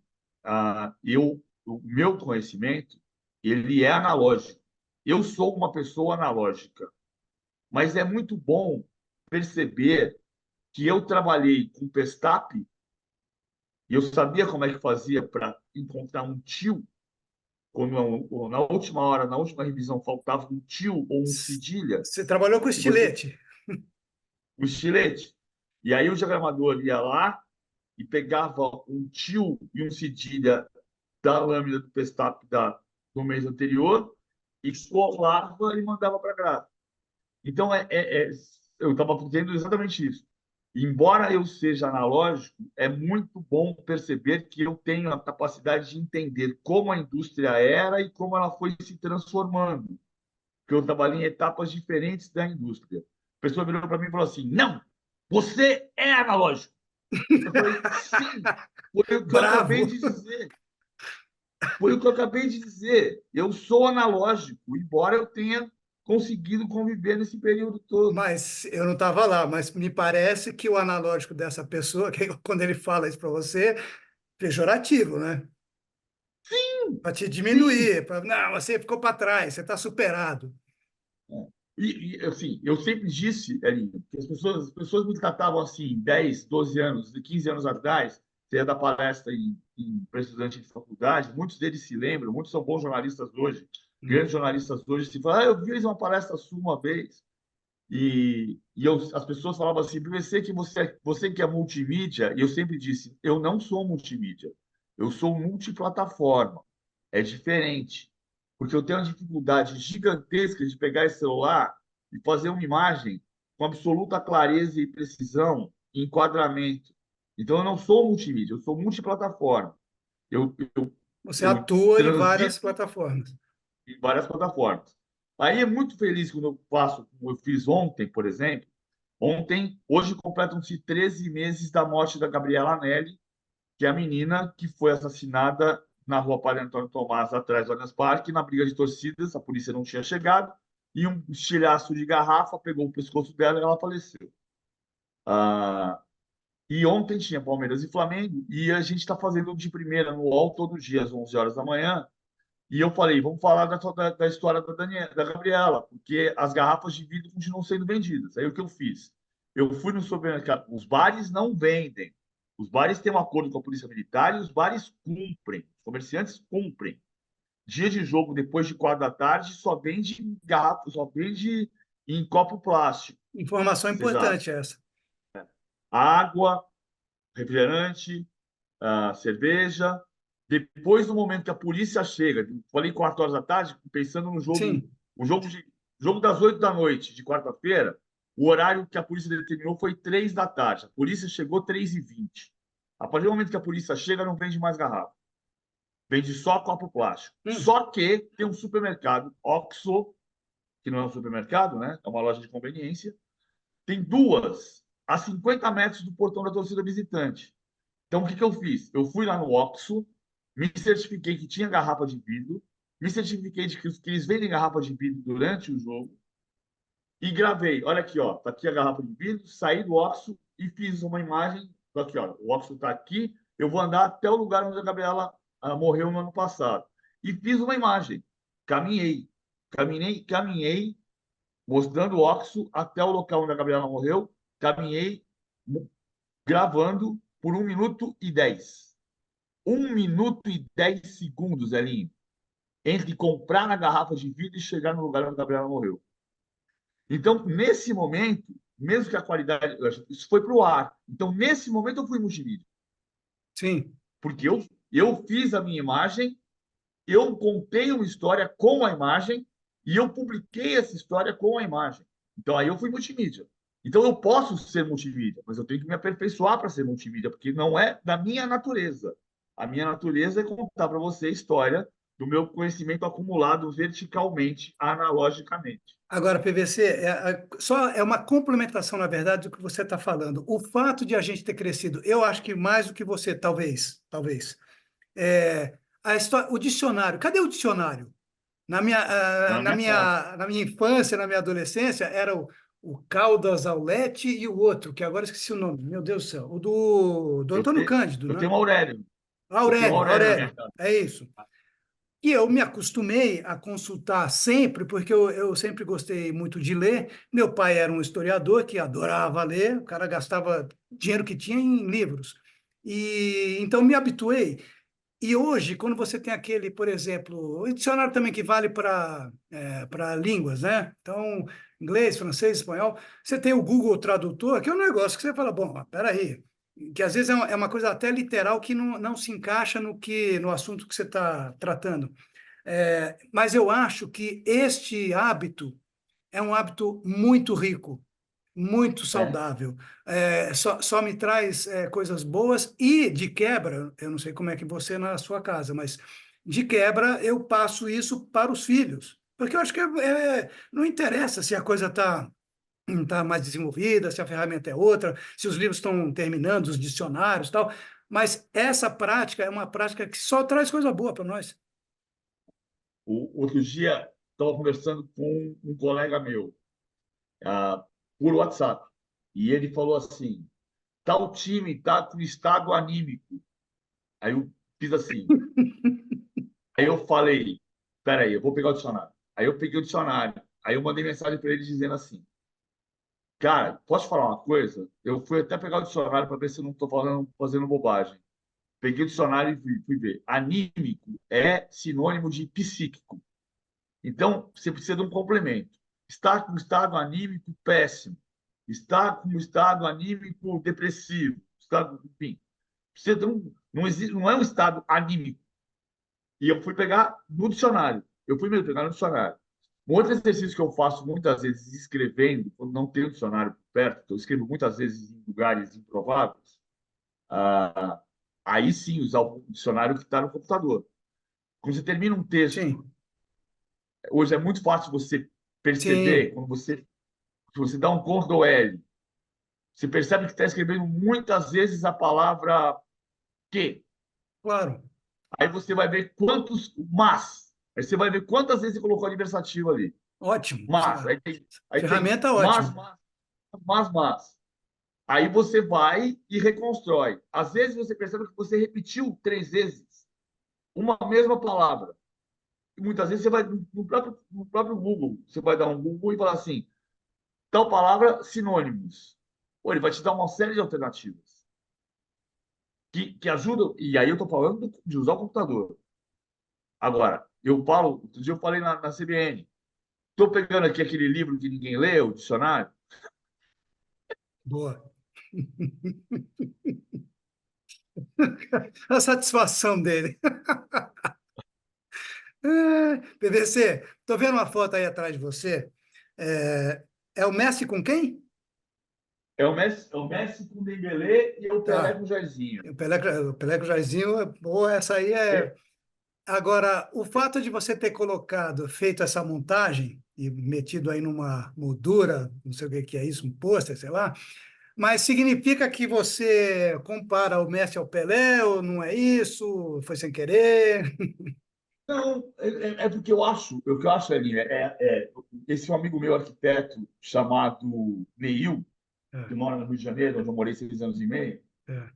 o meu conhecimento, ele é analógico. Eu sou uma pessoa analógica, mas é muito bom perceber que eu trabalhei com Pestap e eu sabia como é que fazia para encontrar um tio quando na última hora, na última revisão, faltava um tio ou um cedilha, você trabalhou com e você, estilete. um estilete. E aí o diagramador ia lá e pegava um tio e um cedilha da lâmina do Pestap do mês anterior e colava e mandava para a gráfica. Então, eu estava dizendo exatamente isso. Embora eu seja analógico, é muito bom perceber que eu tenho a capacidade de entender como a indústria era e como ela foi se transformando. Porque eu trabalhei em etapas diferentes da indústria. A pessoa virou para mim e falou assim: Não, você é analógico. Eu falei: Sim, foi o que eu acabei Bravo! de dizer. Foi o que eu acabei de dizer. Eu sou analógico, embora eu tenha conseguido conviver nesse período todo. Mas eu não estava lá, mas me parece que o analógico dessa pessoa, que quando ele fala isso para você, pejorativo, né? Para te Sim. diminuir, não, você ficou para trás, você está superado. Assim, eu sempre disse, Elinho, que as pessoas me tratavam assim 10, 12 anos, 15 anos atrás, você ia dar palestra para estudantes de faculdade, muitos deles se lembram, muitos são bons jornalistas hoje, Hum. grandes jornalistas hoje, se falam, eu vi uma palestra sua uma vez, as pessoas falavam assim, PVC, que você que é multimídia, e eu sempre disse, eu não sou multimídia, eu sou multiplataforma, é diferente, porque eu tenho uma dificuldade gigantesca de pegar esse celular e fazer uma imagem com absoluta clareza e precisão, e enquadramento. Então, eu não sou multimídia, eu sou multiplataforma. Eu, eu, Você eu atua em várias transito plataformas. em várias plataformas. Aí é muito feliz quando eu faço, como eu fiz ontem, por exemplo. Hoje completam-se 13 meses da morte da Gabriela Anelli, que é a menina que foi assassinada na rua Padre Antônio Tomás, atrás do Allianz Parque, na briga de torcidas. A polícia não tinha chegado e um estilhaço de garrafa pegou o pescoço dela e ela faleceu. Ah, e ontem tinha Palmeiras e Flamengo e a gente está fazendo de primeira no UOL todo dia, às 11 horas da manhã. E eu falei, vamos falar da história da Gabriela, porque as garrafas de vidro continuam sendo vendidas. Aí o que eu fiz? Eu fui no supermercado. Os bares não vendem. Os bares têm um acordo com a Polícia Militar e os bares cumprem. Os comerciantes cumprem. Dia de jogo, depois de 4 da tarde, só vende garrafa, só vende em copo plástico. Informação Vocês acham? importante essa. Água, refrigerante, cerveja. Depois do momento que a polícia chega, falei 4 horas da tarde, pensando no jogo, Sim, o jogo das 8 da noite de quarta-feira, o horário que a polícia determinou foi 3 da tarde. A polícia chegou 3h20. A partir do momento que a polícia chega, não vende mais garrafa. Vende só copo plástico. hum, Só que tem um supermercado, Oxxo, que não é um supermercado, né? É uma loja de conveniência. Tem duas a 50 metros do portão da torcida visitante. Então, o que que eu fiz? Eu fui lá no Oxxo, me certifiquei que tinha garrafa de vidro, me certifiquei de que eles vendem garrafa de vidro durante o jogo e gravei. Olha aqui, ó, tá aqui a garrafa de vidro, saí do Oxxo e fiz uma imagem. Tô aqui, ó, o Oxxo tá aqui, eu vou andar até o lugar onde a Gabriela morreu no ano passado. E fiz uma imagem. Caminhei, caminhei, mostrando o Oxxo até o local onde a Gabriela morreu, caminhei gravando por 1 minuto e 10. 1 minuto e 10 segundos, Elinho, entre comprar na garrafa de vidro e chegar no lugar onde a Gabriela morreu. Então, nesse momento, mesmo que a qualidade. Isso foi para o ar. Então, nesse momento, eu fui multimídia. sim. Porque eu fiz a minha imagem, eu contei uma história com a imagem e eu publiquei essa história com a imagem. Então, aí eu fui multimídia. Então, eu posso ser multimídia, mas eu tenho que me aperfeiçoar para ser multimídia, porque não é da minha natureza. A minha natureza é contar para você a história do meu conhecimento acumulado verticalmente, analogicamente. Agora, PVC, só é uma complementação, na verdade, do que você está falando. O fato de a gente ter crescido, eu acho que mais do que você, talvez, o dicionário. Cadê o dicionário? Na minha, Na minha casa. na minha infância, na minha adolescência, era o Caldas Aulete e o outro, que agora esqueci o nome. Meu Deus do céu. O do Antônio Cândido, Eu né? tenho um Aurélio. Eu tenho um Aurélio, Aurélio na minha Aurélio, casa. é isso. E eu me acostumei a consultar sempre, porque eu sempre gostei muito de ler. Meu pai era um historiador que adorava ler, o cara gastava dinheiro que tinha em livros. E então me habituei. E hoje, quando você tem aquele, por exemplo, o dicionário também que vale para línguas, né? Então, inglês, francês, espanhol, você tem o Google Tradutor, que é um negócio que você fala, bom, peraí, que às vezes é uma coisa até literal que não se encaixa no assunto que você está tratando. Mas eu acho que este hábito é um hábito muito rico, muito É. saudável. Só me traz coisas boas e, de quebra, eu não sei como é que você é na sua casa, mas de quebra eu passo isso para os filhos. Porque eu acho que não interessa se a coisa tá mais desenvolvida, se a ferramenta é outra, se os livros estão terminando, os dicionários e tal, mas essa prática é uma prática que só traz coisa boa para nós. Outro dia, estava conversando com um colega meu, por WhatsApp, e ele falou assim: tal time está com estado anímico. Aí eu fiz assim. Aí eu falei: peraí, eu vou pegar o dicionário. Aí eu peguei o dicionário. Aí eu mandei mensagem para ele dizendo assim: cara, posso te falar uma coisa? Eu fui até pegar o dicionário para ver se eu não estou fazendo bobagem. Peguei o dicionário e fui ver. Anímico é sinônimo de psíquico. Então, você precisa de um complemento. Está com estado anímico péssimo. Está com estado anímico depressivo. Enfim, precisa de não, existe, não é um estado anímico. E eu fui pegar no dicionário. Eu fui mesmo pegar no dicionário. Um outro exercício que eu faço muitas vezes escrevendo, quando não tenho dicionário por perto, que eu escrevo muitas vezes em lugares improváveis, ah, aí sim usar o dicionário que está no computador. Quando você termina um texto Sim. Hoje é muito fácil você perceber, Sim, quando você dá um Ctrl L, você percebe que está escrevendo muitas vezes a palavra que. claro. Aí você vai ver quantos mas. Aí você vai ver quantas vezes você colocou adversativo ali. Ótimo. Mas. Aí tem Ferramenta mas, ótima. mas. Aí você vai e reconstrói. Às vezes você percebe que você repetiu 3 vezes uma mesma palavra. E muitas vezes você vai no próprio Google, você vai dar um Google e falar assim, tal palavra, sinônimos. Pô, ele vai te dar uma série de alternativas que ajudam. E aí eu estou falando de usar o computador. Agora, outro dia eu falei na CBN, estou pegando aqui aquele livro que ninguém lê, o dicionário. Boa. A satisfação dele. PVC, estou vendo uma foto aí atrás de você. É o Messi com quem? É o Messi com o Dembélé e o Pelé Tá. com o Jairzinho. O Pelé com o Jairzinho, boa, essa aí é. É, Agora, o fato de você ter feito essa montagem e metido aí numa moldura, não sei o que é isso, um pôster, sei lá, mas significa que você compara o Messi ao Pelé ou não é isso? Foi sem querer? não, é porque eu acho, o que eu acho, Elinho, esse é um amigo meu arquiteto chamado Neil, que É, mora no Rio de Janeiro, onde eu morei 6 anos e meio. é.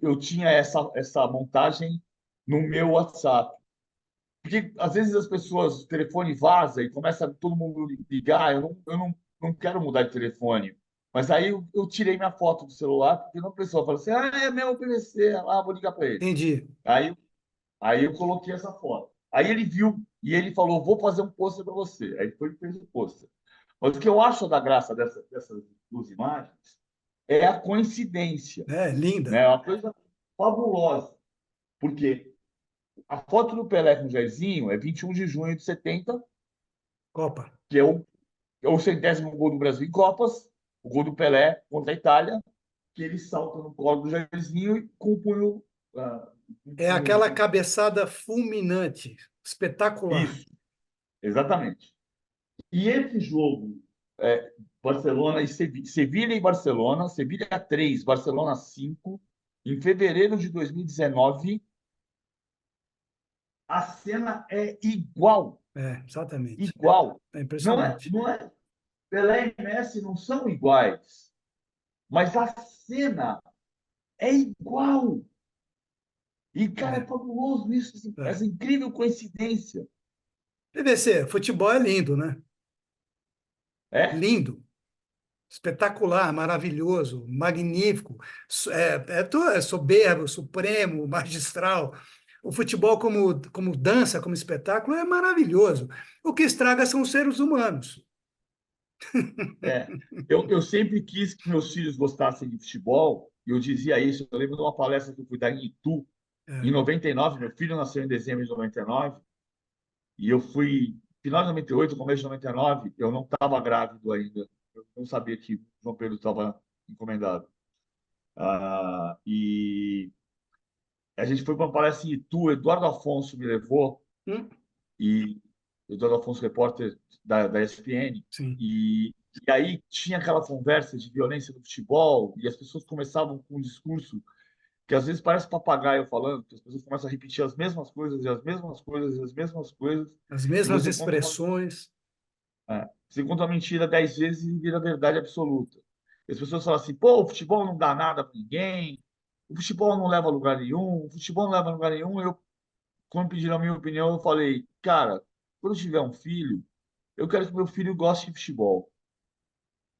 Eu tinha essa montagem no meu WhatsApp. Porque às vezes as pessoas, o telefone vaza e começa todo mundo ligar, eu não quero mudar de telefone. Mas aí eu tirei minha foto do celular, porque uma pessoa fala assim, é meu PVC, vou ligar para ele. Entendi. Aí, aí eu coloquei essa foto. Aí ele viu e ele falou, vou fazer um pôster para você. Aí foi e fez o pôster. Mas o que eu acho da graça dessas duas imagens é a coincidência, É, linda. né? É uma coisa fabulosa. Porque a foto do Pelé com o Jairzinho é 21 de junho de 70, Copa. que é o 100º gol do Brasil em Copas, o gol do Pelé contra a Itália, que ele salta no colo do Jairzinho e com o punho. Com o É aquela punho. cabeçada fulminante, espetacular. Isso, exatamente. E esse jogo, Barcelona e Sevilha e Barcelona, Sevilha 3, Barcelona 5, em fevereiro de 2019, a cena é igual, É, exatamente. igual. É Não é, impressionante. não é, Pelé e Messi não são iguais, mas a cena é igual. E, cara, é É, fabuloso isso, é. essa incrível coincidência. PVC, futebol é lindo, né? É, Lindo, espetacular, maravilhoso, magnífico, é soberbo, supremo, magistral. O futebol como dança, como espetáculo, é maravilhoso. O que estraga são os seres humanos. é. Eu sempre quis que meus filhos gostassem de futebol, e eu dizia isso. Eu lembro de uma palestra que eu fui dar em Itu, em É, 99. Meu filho nasceu em dezembro de 99, e eu fui, final de 98, começo de 99, eu não estava grávido ainda. Eu não sabia que João Pedro estava encomendado. E a gente foi para uma palestra em Itu, Eduardo Afonso me levou, hum, e o Eduardo Afonso, repórter da ESPN, sim. e aí tinha aquela conversa de violência no futebol, e as pessoas começavam com um discurso que às vezes parece papagaio falando, que as pessoas começam a repetir as mesmas coisas, e as mesmas coisas, e as mesmas coisas, As e mesmas expressões. você conta uma mentira 10 vezes e vira verdade absoluta. E as pessoas falam assim, pô, o futebol não dá nada para ninguém, o futebol não leva a lugar nenhum, o futebol não leva a lugar nenhum. Quando pediram a minha opinião, eu falei, cara, quando eu tiver um filho, eu quero que meu filho goste de futebol.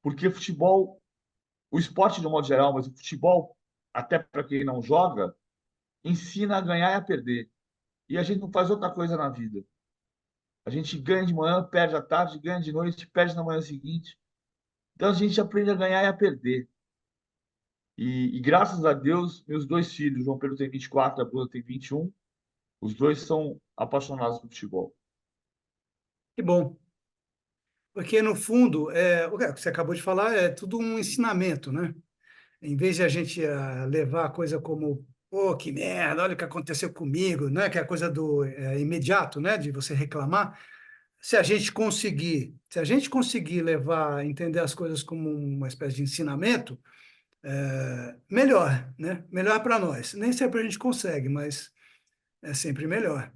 Porque futebol, o esporte de um modo geral, mas o futebol, até para quem não joga, ensina a ganhar e a perder. E a gente não faz outra coisa na vida. A gente ganha de manhã, perde à tarde, ganha de noite, perde na manhã seguinte. Então a gente aprende a ganhar e a perder. E graças a Deus, meus dois filhos, João Pedro tem 24, a Bruna tem 21, os dois são apaixonados por futebol. Que bom. Porque, no fundo, o que você acabou de falar é tudo um ensinamento, né? Em vez de a gente levar a coisa como Pô, que merda, olha o que aconteceu comigo, né? Que é a coisa do imediato, né? De você reclamar. Se a gente conseguir levar, entender as coisas como uma espécie de ensinamento, melhor, né? Melhor para nós. Nem sempre a gente consegue, mas é sempre melhor.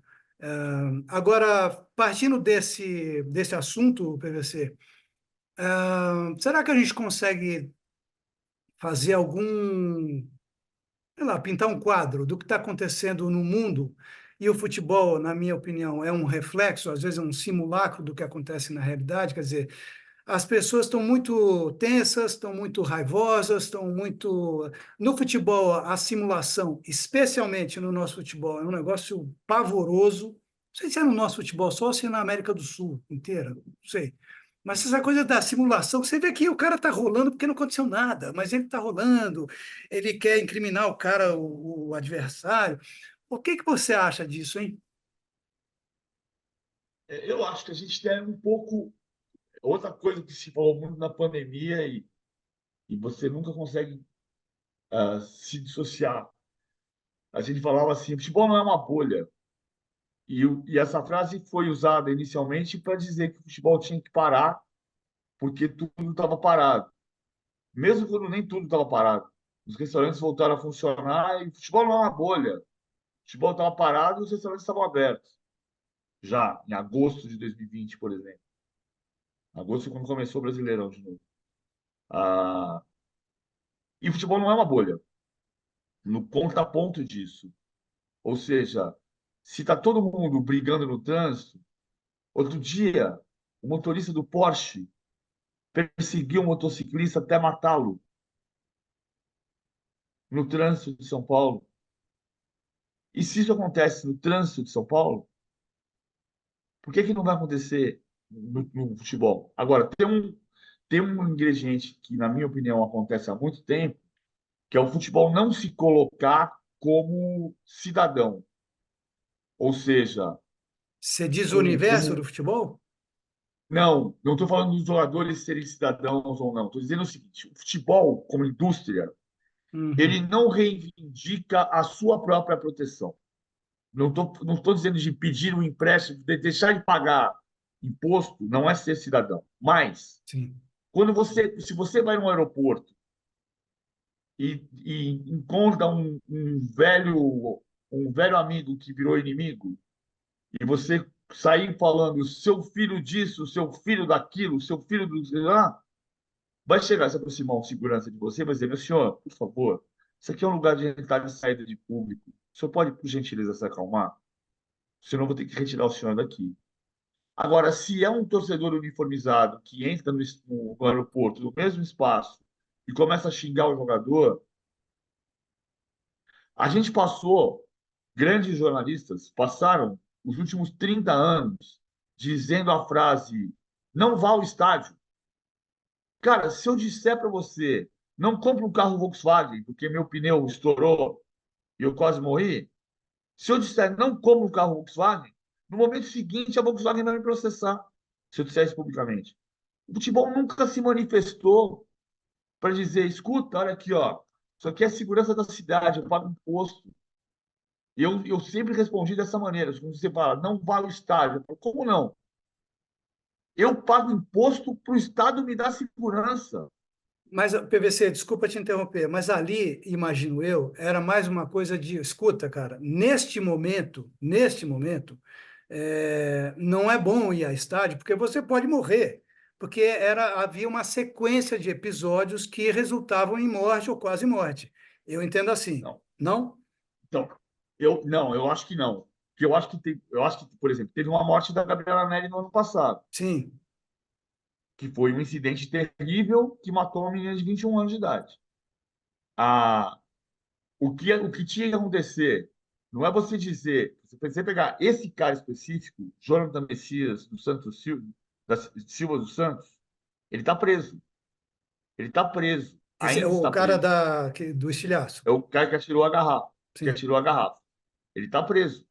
Agora, partindo desse assunto, PVC, será que a gente consegue fazer algum, sei lá, pintar um quadro do que está acontecendo no mundo? E o futebol, na minha opinião, é um reflexo, às vezes é um simulacro do que acontece na realidade. Quer dizer, as pessoas estão muito tensas, estão muito raivosas, estão muito. No futebol, a simulação, especialmente no nosso futebol, é um negócio pavoroso. Não sei se é no nosso futebol só ou se é na América do Sul inteira, não sei. Mas essa coisa da simulação, você vê que o cara está rolando porque não aconteceu nada, mas ele está rolando, ele quer incriminar o cara, o adversário. O que que você acha disso, hein? Eu acho que a gente tem um pouco. Outra coisa que se falou muito na pandemia e você nunca consegue se dissociar. A gente falava assim: futebol não é uma bolha. E essa frase foi usada inicialmente para dizer que o futebol tinha que parar porque tudo estava parado. Mesmo quando nem tudo estava parado. Os restaurantes voltaram a funcionar e o futebol não é uma bolha. O futebol estava parado e os restaurantes estavam abertos. Já em agosto de 2020, por exemplo. Agosto é quando começou o Brasileirão de novo. Ah, e o futebol não é uma bolha. No contraponto disso. Ou seja, se está todo mundo brigando no trânsito, outro dia, o motorista do Porsche perseguiu um motociclista até matá-lo no trânsito de São Paulo. E se isso acontece no trânsito de São Paulo, por que que não vai acontecer no futebol? Agora, tem um ingrediente que, na minha opinião, acontece há muito tempo, que é o futebol não se colocar como cidadão. Ou seja, Você diz o como, universo do como... futebol? Não estou falando dos jogadores serem cidadãos ou não. Estou dizendo o seguinte: o futebol, como indústria, ele Uhum. não reivindica a sua própria proteção. Não tô dizendo de pedir um empréstimo, de deixar de pagar imposto, não é ser cidadão. Mas, Sim. se você vai num aeroporto e encontra um velho amigo que virou inimigo, e você sair falando seu filho disso, seu filho daquilo, seu filho do. Vai chegar, se aproximar um segurança de você e vai dizer: meu senhor, por favor, isso aqui é um lugar de entrada e saída de público. O senhor pode, por gentileza, se acalmar? Senão eu vou ter que retirar o senhor daqui. Agora, se é um torcedor uniformizado que entra no aeroporto, no mesmo espaço, e começa a xingar o jogador, a gente passou, grandes jornalistas passaram os últimos 30 anos dizendo a frase: não vá ao estádio. Cara, se eu disser para você, não compre um carro Volkswagen, porque meu pneu estourou e eu quase morri, se eu disser não compre um carro Volkswagen, no momento seguinte a Volkswagen vai me processar, se eu disser isso publicamente. O futebol nunca se manifestou para dizer: escuta, olha aqui, ó, isso aqui é a segurança da cidade, eu pago imposto. E eu sempre respondi dessa maneira. Quando você fala, não vá ao estádio, eu falo, como não? Eu pago imposto para o Estado me dar segurança. Mas, PVC, desculpa te interromper, mas ali, imagino eu, era mais uma coisa de, escuta, cara, neste momento, não é bom ir a estádio porque você pode morrer, porque havia uma sequência de episódios que resultavam em morte ou quase morte. Eu entendo assim, Não. não? Então, eu acho que não. Porque eu acho que, por exemplo, teve uma morte da Gabriela Neri no ano passado, Sim, que foi um incidente terrível que matou uma menina de 21 anos de idade. A, o que tinha que acontecer não é você dizer, você pegar esse cara específico, Jonathan Messias do Santos Silva, da Silva dos Santos, ele está preso. Ele está preso. esse é Ainda o está cara preso. do estilhaço. É o cara que atirou a garrafa. Que Sim, atirou a garrafa. Ele está preso.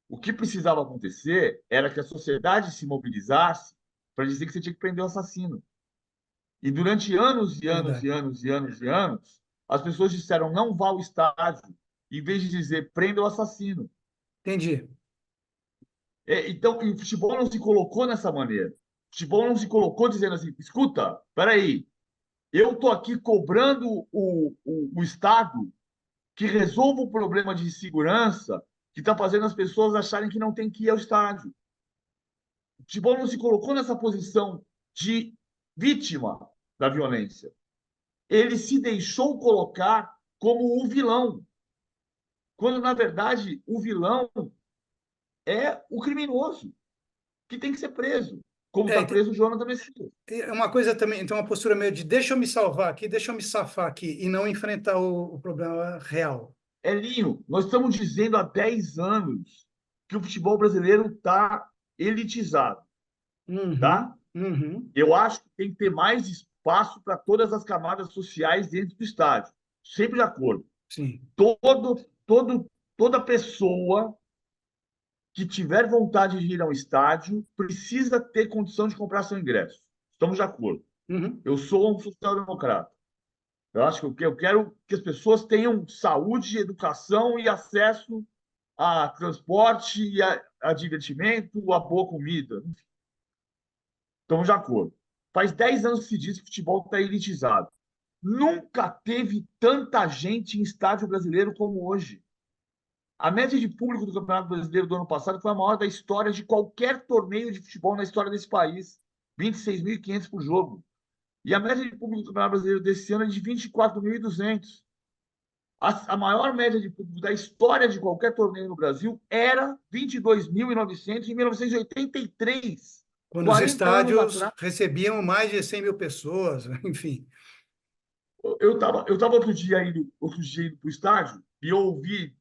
O que precisava acontecer era que a sociedade se mobilizasse para dizer que você tinha que prender o assassino. E durante anos e anos e verdade. anos e anos e anos, as pessoas disseram: não vá ao estádio. em vez de dizer prenda o assassino. Entendi. Então, e o futebol não se colocou dessa maneira. O futebol não se colocou dizendo assim: escuta, peraí, eu estou aqui cobrando o Estado que resolva o problema de segurança que está fazendo as pessoas acharem que não tem que ir ao estádio. O futebol não se colocou nessa posição de vítima da violência. Ele se deixou colocar como o vilão, quando, na verdade, o vilão é o criminoso, que tem que ser preso, como É, está preso o Jonathan Messias. é uma coisa também, então uma postura meio de deixa eu me salvar aqui, deixa eu me safar aqui, e não enfrentar o problema real. Elinho, nós estamos dizendo há 10 anos que o futebol brasileiro está elitizado, Uhum, tá? uhum, Eu acho que tem que ter mais espaço para todas as camadas sociais dentro do estádio. Sempre de acordo. sim. Todo, toda pessoa que tiver vontade de ir ao estádio precisa ter condição de comprar seu ingresso. Estamos de acordo. Uhum, Eu sou um social-democrata. Eu acho que eu quero que as pessoas tenham saúde, educação e acesso a transporte, a divertimento, a boa comida. Estamos de acordo. Faz 10 anos que se diz que o futebol está elitizado. Nunca teve tanta gente em estádio brasileiro como hoje. A média de público do Campeonato Brasileiro do ano passado foi a maior da história de qualquer torneio de futebol na história desse país. 26.500 por jogo. E a média de público do Campeonato Brasileiro desse ano é de 24.200. A maior média de público da história de qualquer torneio no Brasil era 22.900 em 1983. quando os 40 anos estádios atrás. recebiam mais de 100 mil pessoas, enfim. Eu tava outro dia indo para o estádio e eu ouvi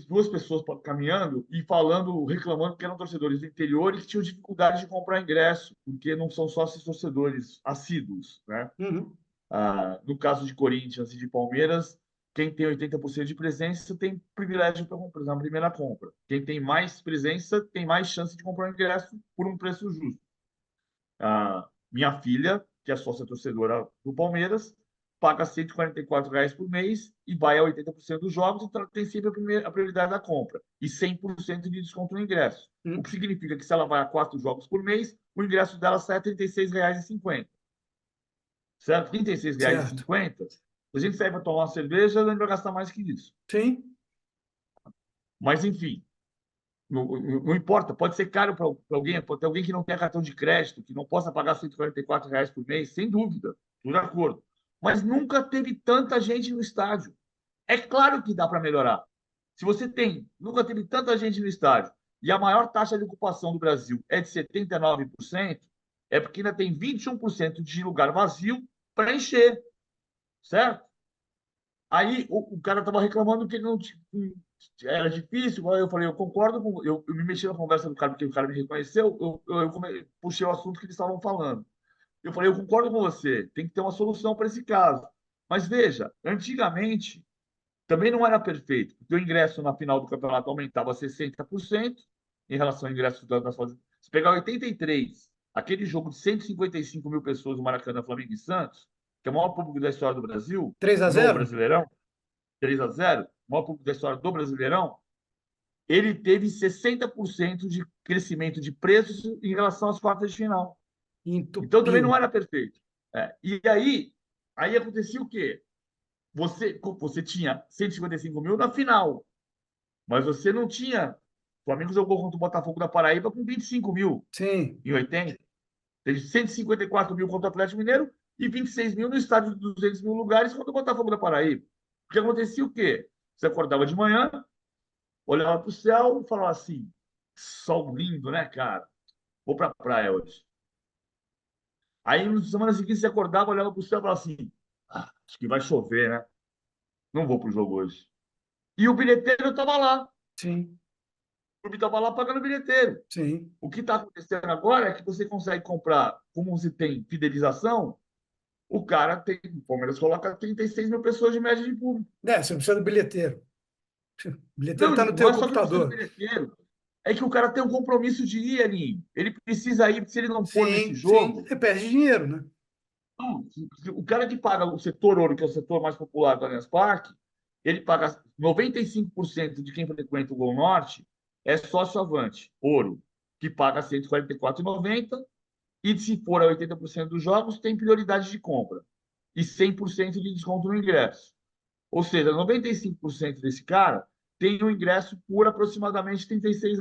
duas pessoas caminhando e falando, reclamando que eram torcedores do interior e que tinham dificuldade de comprar ingresso, porque não são só esses torcedores assíduos, né? Uhum, No caso de Corinthians e de Palmeiras, quem tem 80% de presença tem privilégio para comprar na primeira compra. Quem tem mais presença tem mais chance de comprar ingresso por um preço justo. Minha filha, que é sócia torcedora do Palmeiras, paga R$ 144 por mês e vai a 80% dos jogos, então ela tem sempre a prioridade da compra e 100% de desconto no ingresso. O uhum, que significa que se ela vai a 4 jogos por mês, o ingresso dela sai a R$ 36,50. Certo? R$ 36,50 certo. reais e cinquenta. Se a gente sair para tomar uma cerveja, a gente vai gastar mais que isso. Sim, Mas, enfim, não importa, pode ser caro para alguém, pode ter alguém que não tenha cartão de crédito, que não possa pagar R$ 144 por mês, sem dúvida, estou de acordo. Mas nunca teve tanta gente no estádio. É claro que dá para melhorar. Se você tem, nunca teve tanta gente no estádio e a maior taxa de ocupação do Brasil é de 79%, é porque ainda tem 21% de lugar vazio para encher, certo? Aí o cara estava reclamando que ele não era difícil. Aí eu falei, eu concordo com. Eu me mexi na conversa do cara, porque o cara me reconheceu. Puxei o assunto que eles estavam falando. Eu falei, eu concordo com você, tem que ter uma solução para esse caso. Mas veja, antigamente também não era perfeito, porque o ingresso na final do campeonato aumentava 60% em relação ao ingresso das fases. Se pegar 83, aquele jogo de 155 mil pessoas no Maracanã, Flamengo e Santos, que é o maior público da história do Brasil, 3 a no 0. Brasileirão, 3-0, o maior público da história do Brasileirão, ele teve 60% de crescimento de preços em relação às quartas de final. Então também Entupiu. não era perfeito. E aí acontecia o quê? Você tinha 155 mil na final, mas você não tinha. O Flamengo jogou contra o Botafogo da Paraíba com 25 mil Sim, em 80. Teve 154 mil contra o Atlético Mineiro e 26 mil no estádio de 200 mil lugares contra o Botafogo da Paraíba. Porque acontecia o quê? Você acordava de manhã, olhava para o céu e falava assim: sol lindo, né, cara? Vou para a praia hoje. Aí, na semana seguinte, você acordava, olhava para o céu e falava assim: acho que vai chover, né? Não vou para o jogo hoje. E o bilheteiro estava lá. sim, O clube estava lá pagando o bilheteiro. sim. O que está acontecendo agora é que você consegue comprar, como você tem fidelização, o cara tem. O Palmeiras coloca 36 mil pessoas de média de público. É, você precisa do bilheteiro. O bilheteiro Não, está no não teu é só que precisa do computador. bilheteiro. É que o cara tem um compromisso de ir ali. Ele precisa ir, porque se ele não for nesse Sim, sim. jogo. Você perde dinheiro, né? Não, o cara que paga o setor ouro, que é o setor mais popular do Allianz Parque, ele paga 95% de quem frequenta o Gol Norte é sócio-avante, ouro, que paga 144,90 e se for a 80% dos jogos, tem prioridade de compra e 100% de desconto no ingresso. Ou seja, 95% desse cara tem um ingresso por aproximadamente R$ 36,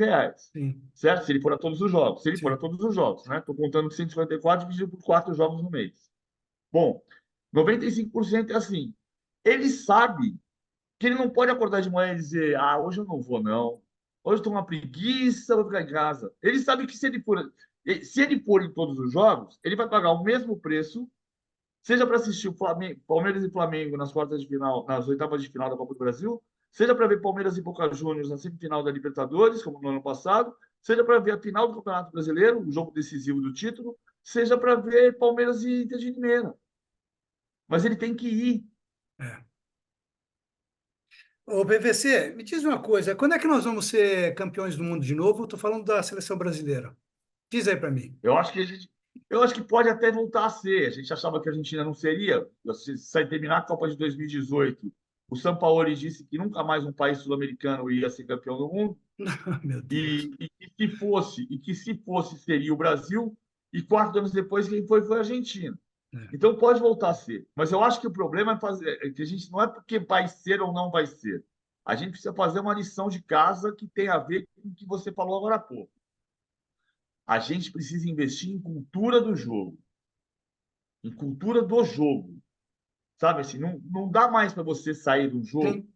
Sim, certo? Se ele for a todos os jogos. Se ele for a sim. todos os jogos, né? Estou contando 154 dividido por 4 jogos no mês. Bom, 95% é assim. Ele sabe que ele não pode acordar de manhã e dizer: ah, hoje eu não vou, não. Hoje eu estou com uma preguiça, vou ficar em casa. Ele sabe que se ele for em todos os jogos, ele vai pagar o mesmo preço, seja para assistir o Flamengo, Palmeiras e Flamengo nas quartas de final, nas oitavas de final da Copa do Brasil, seja para ver Palmeiras e Boca Juniors na semifinal da Libertadores, como no ano passado, seja para ver a final do Campeonato Brasileiro, o jogo decisivo do título, seja para ver Palmeiras e Inter de Limeira. Mas ele tem que ir. É. Ô, PVC, me diz uma coisa, quando é que nós vamos ser campeões do mundo de novo? Estou falando da seleção brasileira. Diz aí para mim. Eu acho que pode até voltar a ser. A gente achava que a Argentina não seria. Se terminar a Copa de 2018, o Sampaoli disse que nunca mais um país sul-americano ia ser campeão do mundo Meu Deus. e que se fosse seria o Brasil. E 4 anos depois quem foi a Argentina. É. Então pode voltar a ser. Mas eu acho que o problema é que a gente não é porque vai ser ou não vai ser. A gente precisa fazer uma lição de casa que tem a ver com o que você falou agora há pouco. A gente precisa investir em cultura do jogo, em cultura do jogo. Sabe assim, não dá mais para você sair de um jogo Sim.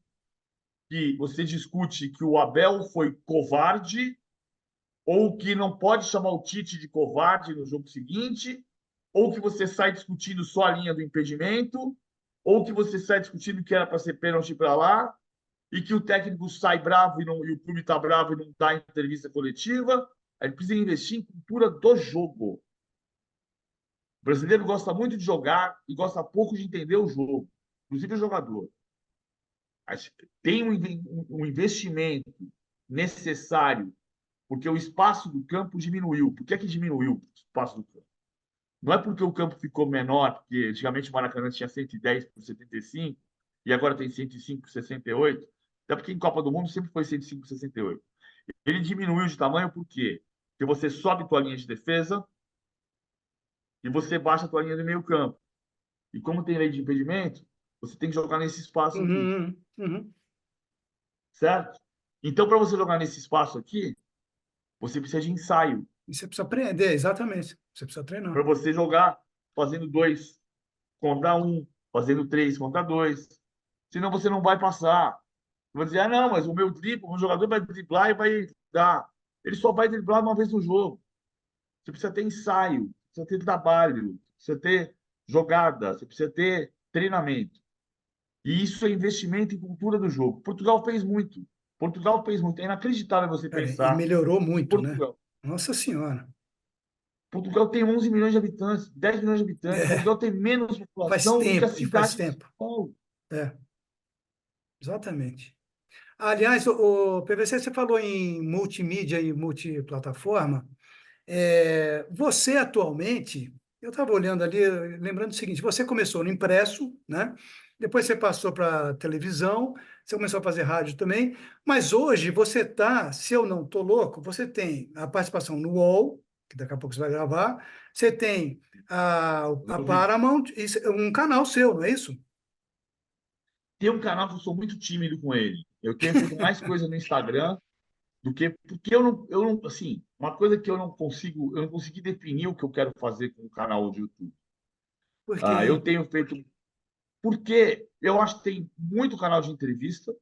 que você discute que o Abel foi covarde, ou que não pode chamar o Tite de covarde no jogo seguinte, ou que você sai discutindo só a linha do impedimento, ou que você sai discutindo que era para ser pênalti para lá, e que o técnico sai bravo e o clube está bravo e não dá entrevista coletiva. A gente precisa investir em cultura do jogo. O brasileiro gosta muito de jogar e gosta pouco de entender o jogo, inclusive o jogador. Tem um investimento necessário, porque o espaço do campo diminuiu. Por que é que diminuiu o espaço do campo? Não é porque o campo ficou menor, porque antigamente o Maracanã tinha 110 por 75 e agora tem 105 por 68. Até porque em Copa do Mundo sempre foi 105 por 68. Ele diminuiu de tamanho por quê? Porque você sobe tua linha de defesa e você baixa a tua linha de meio campo. E como tem lei de impedimento, você tem que jogar nesse espaço aqui, Uhum, uhum. certo? Então, para você jogar nesse espaço aqui, você precisa de ensaio. E você precisa aprender, exatamente. Você precisa treinar. Para você jogar fazendo 2 contra 1, fazendo 3 contra 2. Senão você não vai passar. Você vai dizer: ah, não, mas o meu drible, o jogador vai driblar e vai dar. Ele só vai driblar uma vez no jogo. Você precisa ter ensaio, precisa ter trabalho, precisa ter jogada, você precisa ter treinamento. E isso é investimento em cultura do jogo. Portugal fez muito. Portugal fez muito. É inacreditável você Cara, e pensar melhorou que muito, né? Portugal. Nossa Senhora. Portugal tem 11 milhões de habitantes, 10 milhões de habitantes. É, Portugal tem menos faz população do que a tempo, e faz cidade de São tempo. Paulo. É, exatamente. Aliás, o PVC, você falou em multimídia e multiplataforma. Você atualmente, eu estava olhando ali, lembrando o seguinte: você começou no impresso, né? Depois você passou para televisão, você começou a fazer rádio também, mas hoje você está, se eu não estou louco, você tem a participação no UOL, que daqui a pouco você vai gravar, você tem a Eu vi. Paramount, um canal seu, não é isso? Tem um canal que eu sou muito tímido com ele. Eu tenho feito mais coisa no Instagram do que porque eu não, assim, uma coisa que eu não consegui definir o que eu quero fazer com o canal de YouTube. Por quê, Eu hein? tenho feito porque eu acho que tem muito canal de entrevista,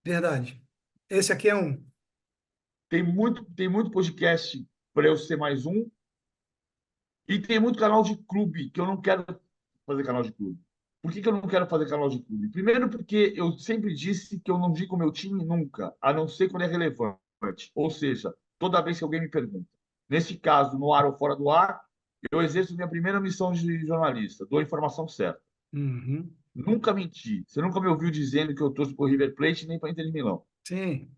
Verdade. Esse aqui é um. tem muito podcast para eu ser mais um, e tem muito canal de clube que eu não quero fazer canal de clube. Por que que eu não quero fazer canal de clube? Primeiro, porque eu sempre disse que eu não digo meu time nunca, a não ser quando é relevante. Ou seja, toda vez que alguém me pergunta. Nesse caso, no ar ou fora do ar, eu exerço minha primeira missão de jornalista, dou a informação certa. Uhum. Nunca menti. Você nunca me ouviu dizendo que eu torço para o River Plate nem para Inter de Milão. Sim,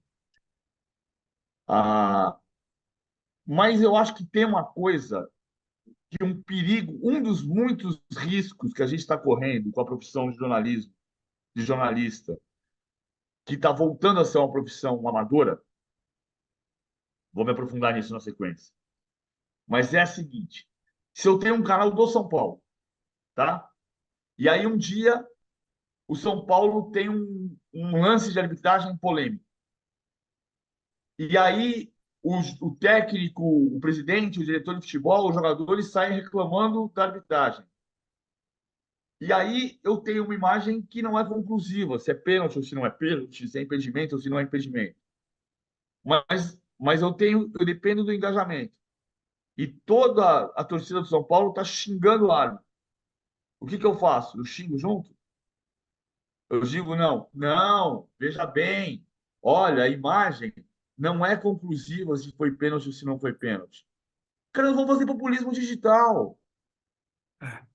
Ah, mas eu acho que tem uma coisa, que um perigo, um dos muitos riscos que a gente está correndo com a profissão de jornalismo, de jornalista que está voltando a ser uma profissão amadora, vou me aprofundar nisso na sequência. Mas é a seguinte: se eu tenho um canal do São Paulo, tá? E aí um dia o São Paulo tem um lance de arbitragem polêmico. E aí o técnico, o presidente, o diretor de futebol, os jogadores saem reclamando da arbitragem. E aí eu tenho uma imagem que não é conclusiva, se é pênalti ou se não é pênalti, se é impedimento ou se não é impedimento. Mas eu dependo do engajamento. E toda a torcida do São Paulo está xingando o árbitro. O que eu faço? Eu xingo junto? Eu digo, não, não, veja bem, olha, a imagem não é conclusiva se foi pênalti ou se não foi pênalti. Cara, nós vamos fazer populismo digital. É,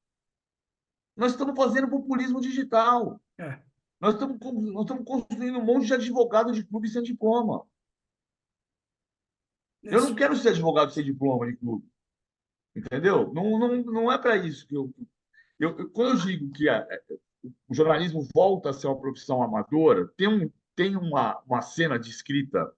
Nós estamos fazendo populismo digital. é. Nós estamos construindo um monte de advogado de clube sem diploma. Eu não Isso. quero ser advogado sem diploma de clube, entendeu? Não é para isso que quando eu digo que o jornalismo volta a ser uma profissão amadora, tem uma cena de escrita.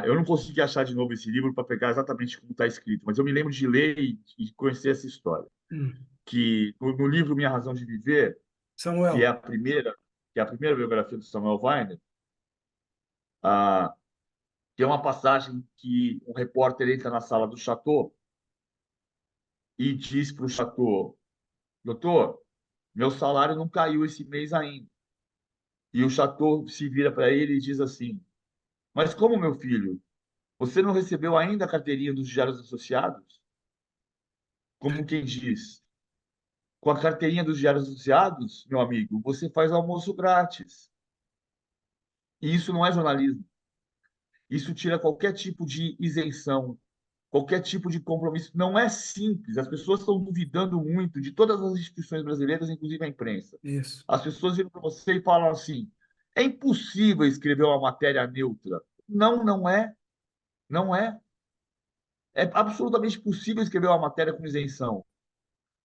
Eu não consegui achar de novo esse livro para pegar exatamente como está escrito, mas eu me lembro de ler e conhecer essa história. Hum. Que no livro Minha Razão de Viver, que é Samuel. a primeira, que é a primeira biografia do Samuel Weiner, ah, tem uma passagem que um repórter entra na sala do Chateau e diz para o Chateau: doutor, meu salário não caiu esse mês ainda. E o Chateau se vira para ele e diz assim: mas como, meu filho, você não recebeu ainda a carteirinha dos diários associados? Como quem diz, com a carteirinha dos diários associados, meu amigo, você faz almoço grátis. E isso não é jornalismo. Isso tira qualquer tipo de isenção, qualquer tipo de compromisso. Não é simples. As pessoas estão duvidando muito de todas as instituições brasileiras, inclusive a imprensa. Isso. As pessoas viram para você e falam assim: é impossível escrever uma matéria neutra. Não, não é. Não é. É absolutamente possível escrever uma matéria com isenção,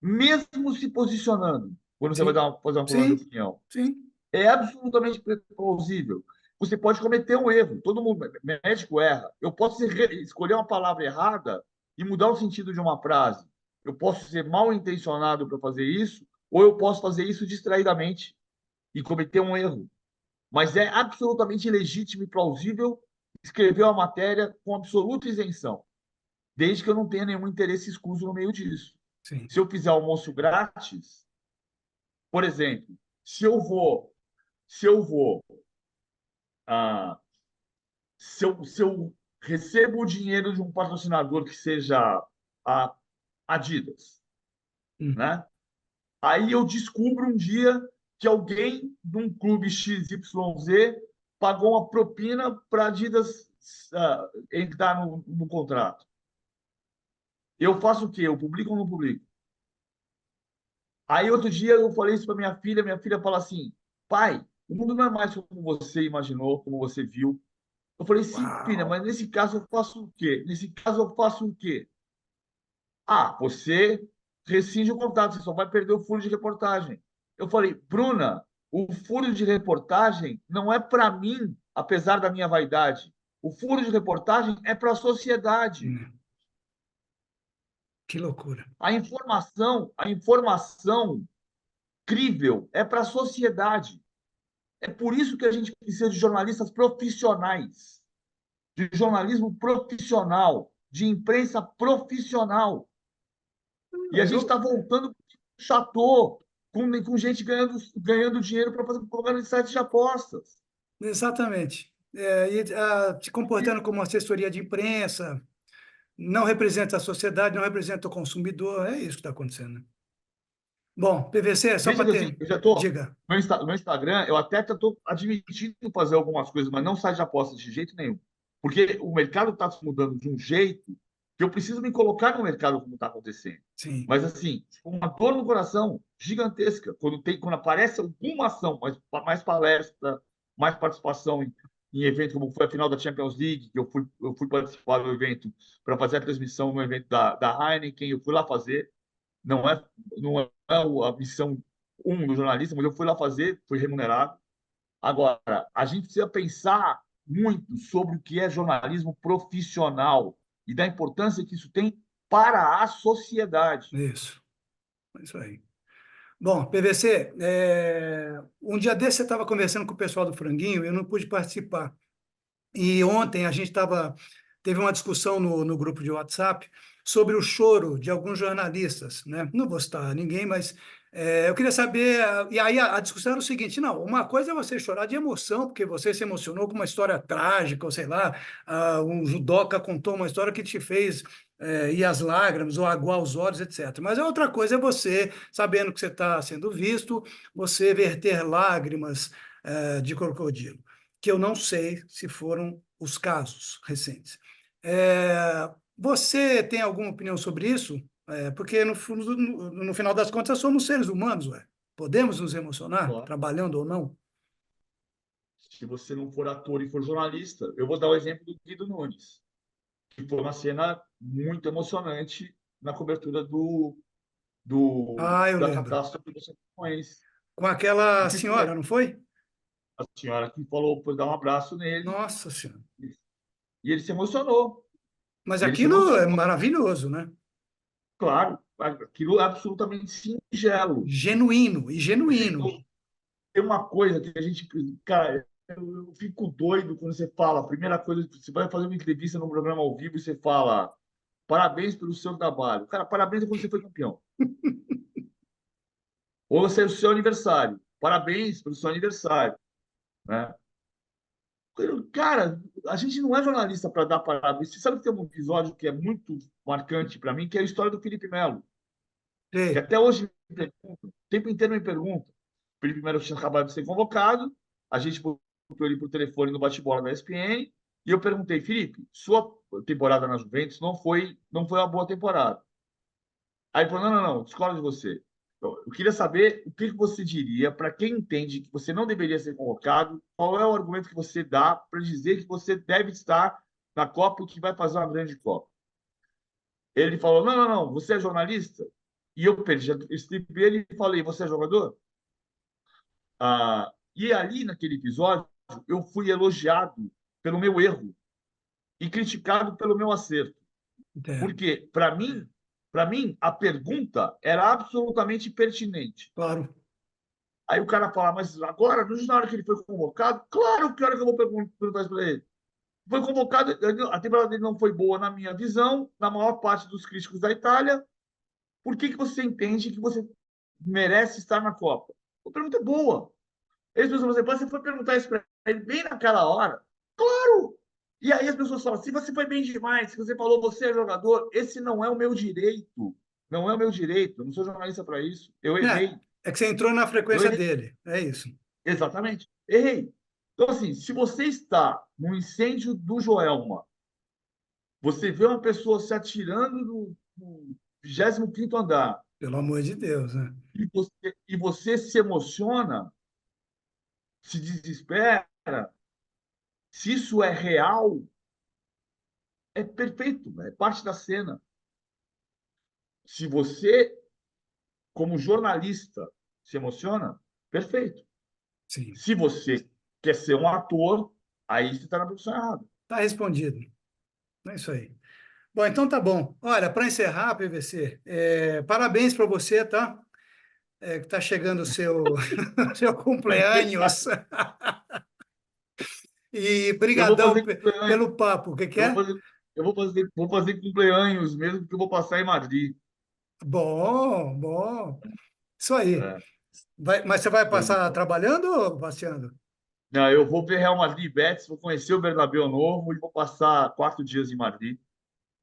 mesmo se posicionando, quando você vai Sim. fazer uma coluna de Sim. opinião. Sim. É absolutamente plausível. Você pode cometer um erro, todo mundo, médico erra. Eu posso escolher uma palavra errada e mudar o sentido de uma frase. Eu posso ser mal intencionado para fazer isso, ou eu posso fazer isso distraidamente e cometer um erro. Mas é absolutamente legítimo e plausível escrever uma matéria com absoluta isenção, desde que eu não tenha nenhum interesse escuso no meio disso. Sim. Se eu fizer almoço grátis, por exemplo, se eu vou, ah, se eu recebo o dinheiro de um patrocinador que seja a Adidas, Hum. né? Aí eu descubro um dia que alguém de um clube XYZ pagou uma propina para a Adidas entrar no contrato. Eu faço o quê? Eu publico ou não publico? Aí outro dia eu falei isso para minha filha fala assim: pai, o mundo não é mais como você imaginou, como você viu. Eu falei, sim, filha, Uau. mas nesse caso eu faço o quê? Nesse caso eu faço o quê? Você rescinde o contrato, você só vai perder o furo de reportagem. Eu falei, Bruna, o furo de reportagem não é para mim, apesar da minha vaidade. O furo de reportagem é para a sociedade. Hum. Que loucura. A informação crível é para a sociedade. É por isso que a gente precisa de jornalistas profissionais, de jornalismo profissional, de imprensa profissional. E a gente está Eu, voltando para o chateau, com gente ganhando dinheiro para fazer propaganda de sites de apostas. exatamente. Se comportando como assessoria de imprensa, não representa a sociedade, não representa o consumidor. É isso que está acontecendo. Bom, PVC, só Veja para que assim, ter. eu já estou. Diga. No Instagram, eu até estou admitindo fazer algumas coisas, mas não site de apostas de jeito nenhum. Porque o mercado está se mudando de um jeito que eu preciso me colocar no mercado como está acontecendo. Sim. Mas, assim, uma dor no coração gigantesca quando aparece alguma ação, mais palestra, mais participação em evento, como foi a final da Champions League, que eu fui participar do evento para fazer a transmissão no evento da Heineken, eu fui lá fazer. Não é a missão. do jornalista, mas eu fui lá fazer, fui remunerado. Agora, a gente precisa pensar muito sobre o que é jornalismo profissional e da importância que isso tem para a sociedade. Isso, é isso aí. Bom, PVC, um dia desse você estava conversando com o pessoal do Franguinho, eu não pude participar. E ontem a gente teve uma discussão no grupo de WhatsApp sobre o choro de alguns jornalistas, né? Não vou citar ninguém, mas eu queria saber. E aí a discussão era o seguinte: não, uma coisa é você chorar de emoção, porque você se emocionou com uma história trágica, ou sei lá, um judoca contou uma história que te fez ir às lágrimas ou aguar os olhos, etc. Mas a outra coisa é você, sabendo que você está sendo visto, você verter lágrimas de crocodilo, que eu não sei se foram os casos recentes. Você tem alguma opinião sobre isso? Porque no final das contas somos seres humanos, ué. Podemos nos emocionar, Claro. trabalhando ou não? Se você não for ator e for jornalista, eu vou dar o exemplo do Guido Nunes, que foi uma cena muito emocionante na cobertura Ah, eu da lembro. catástrofe do Chapecoense. Com O aquela que foi senhora, não foi? a senhora que falou para dar um abraço nele Nossa Senhora. e ele se emocionou. Mas E ele se aquilo é emocionou, maravilhoso, né? claro, aquilo é absolutamente singelo. Genuíno, e genuíno. Tem uma coisa que a gente, cara, eu fico doido quando você fala, a primeira coisa, você vai fazer uma entrevista num programa ao vivo e você fala, parabéns pelo seu trabalho. Cara, parabéns quando você foi campeão. Ou você é o seu aniversário. Parabéns pelo seu aniversário, né? Cara, a gente não é jornalista para dar parabéns. Você sabe que tem um episódio que é muito marcante para mim, que é a história do Felipe Melo, que Sei. até hoje me pergunta, o tempo inteiro me pergunta. O Felipe Melo tinha acabado de ser convocado, a gente botou ele por telefone no bate-bola da ESPN, e eu perguntei, Felipe, sua temporada na Juventus não foi uma boa temporada. Aí ele falou, não, não, não, discordo de você. Então, eu queria saber o que você diria para quem entende que você não deveria ser convocado, qual é o argumento que você dá para dizer que você deve estar na Copa e que vai fazer uma grande Copa. Ele falou, não, não, não, você é jornalista? E eu perdi ele e falei, você é jogador? E ali, naquele episódio, eu fui elogiado pelo meu erro e criticado pelo meu acerto. Entendo. Porque, para mim, a pergunta era absolutamente pertinente. Claro. Aí o cara fala, mas agora, na hora que ele foi convocado, claro que hora que eu vou perguntar isso para ele. Foi convocado, a temporada dele não foi boa na minha visão, na maior parte dos críticos da Itália. Por que você entende que você merece estar na Copa? A pergunta é boa. Eles pensam, você foi perguntar isso para ele bem naquela hora? Claro! E aí as pessoas falam, se você foi bem demais, se você falou, você é jogador, esse não é o meu direito. Não é o meu direito, eu não sou jornalista para isso. Eu É, errei. é que você entrou na Eu frequência errei. dele. É isso. Exatamente. Errei. Então, assim, se você está no incêndio do Joelma, você vê uma pessoa se atirando no 25º andar Pelo amor de Deus, né? e você se emociona, se desespera, se isso é real, é perfeito, é parte da cena. Se você, como jornalista, se emociona, perfeito. Sim. Se você quer ser um ator, aí você está na profissão errada. Tá respondido. É isso aí. Bom, então tá bom. Olha, para encerrar, PVC, parabéns para você, tá? Que tá chegando o seu, seu cumpleaños. E Eu vou brigadão fazer cumpleaños, pelo papo. O que que eu vou é? fazer, eu vou fazer cumpleaños mesmo, porque eu vou passar em Madrid. Bom, bom. Isso aí. É, Mas você vai show de passar bola. trabalhando ou passeando? Não, eu vou ver Real Madrid e Betis, vou conhecer o Bernabéu novo e vou passar 4 dias em Madrid,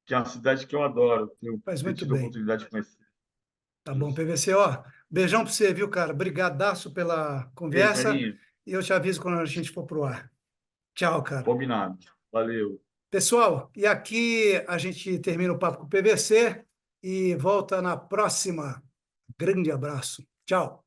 que é uma cidade que eu adoro, tenho Faz ter muito tido a bem. oportunidade de conhecer. Tá bom, Isso. PVC, ó. Beijão para você, viu, cara? Brigadaço pela Beijo, conversa Aninho. e eu te aviso quando a gente for pro ar. Tchau, cara. Combinado. Valeu. Pessoal, e aqui a gente termina o papo com o PVC e volta na próxima. Grande abraço. Tchau.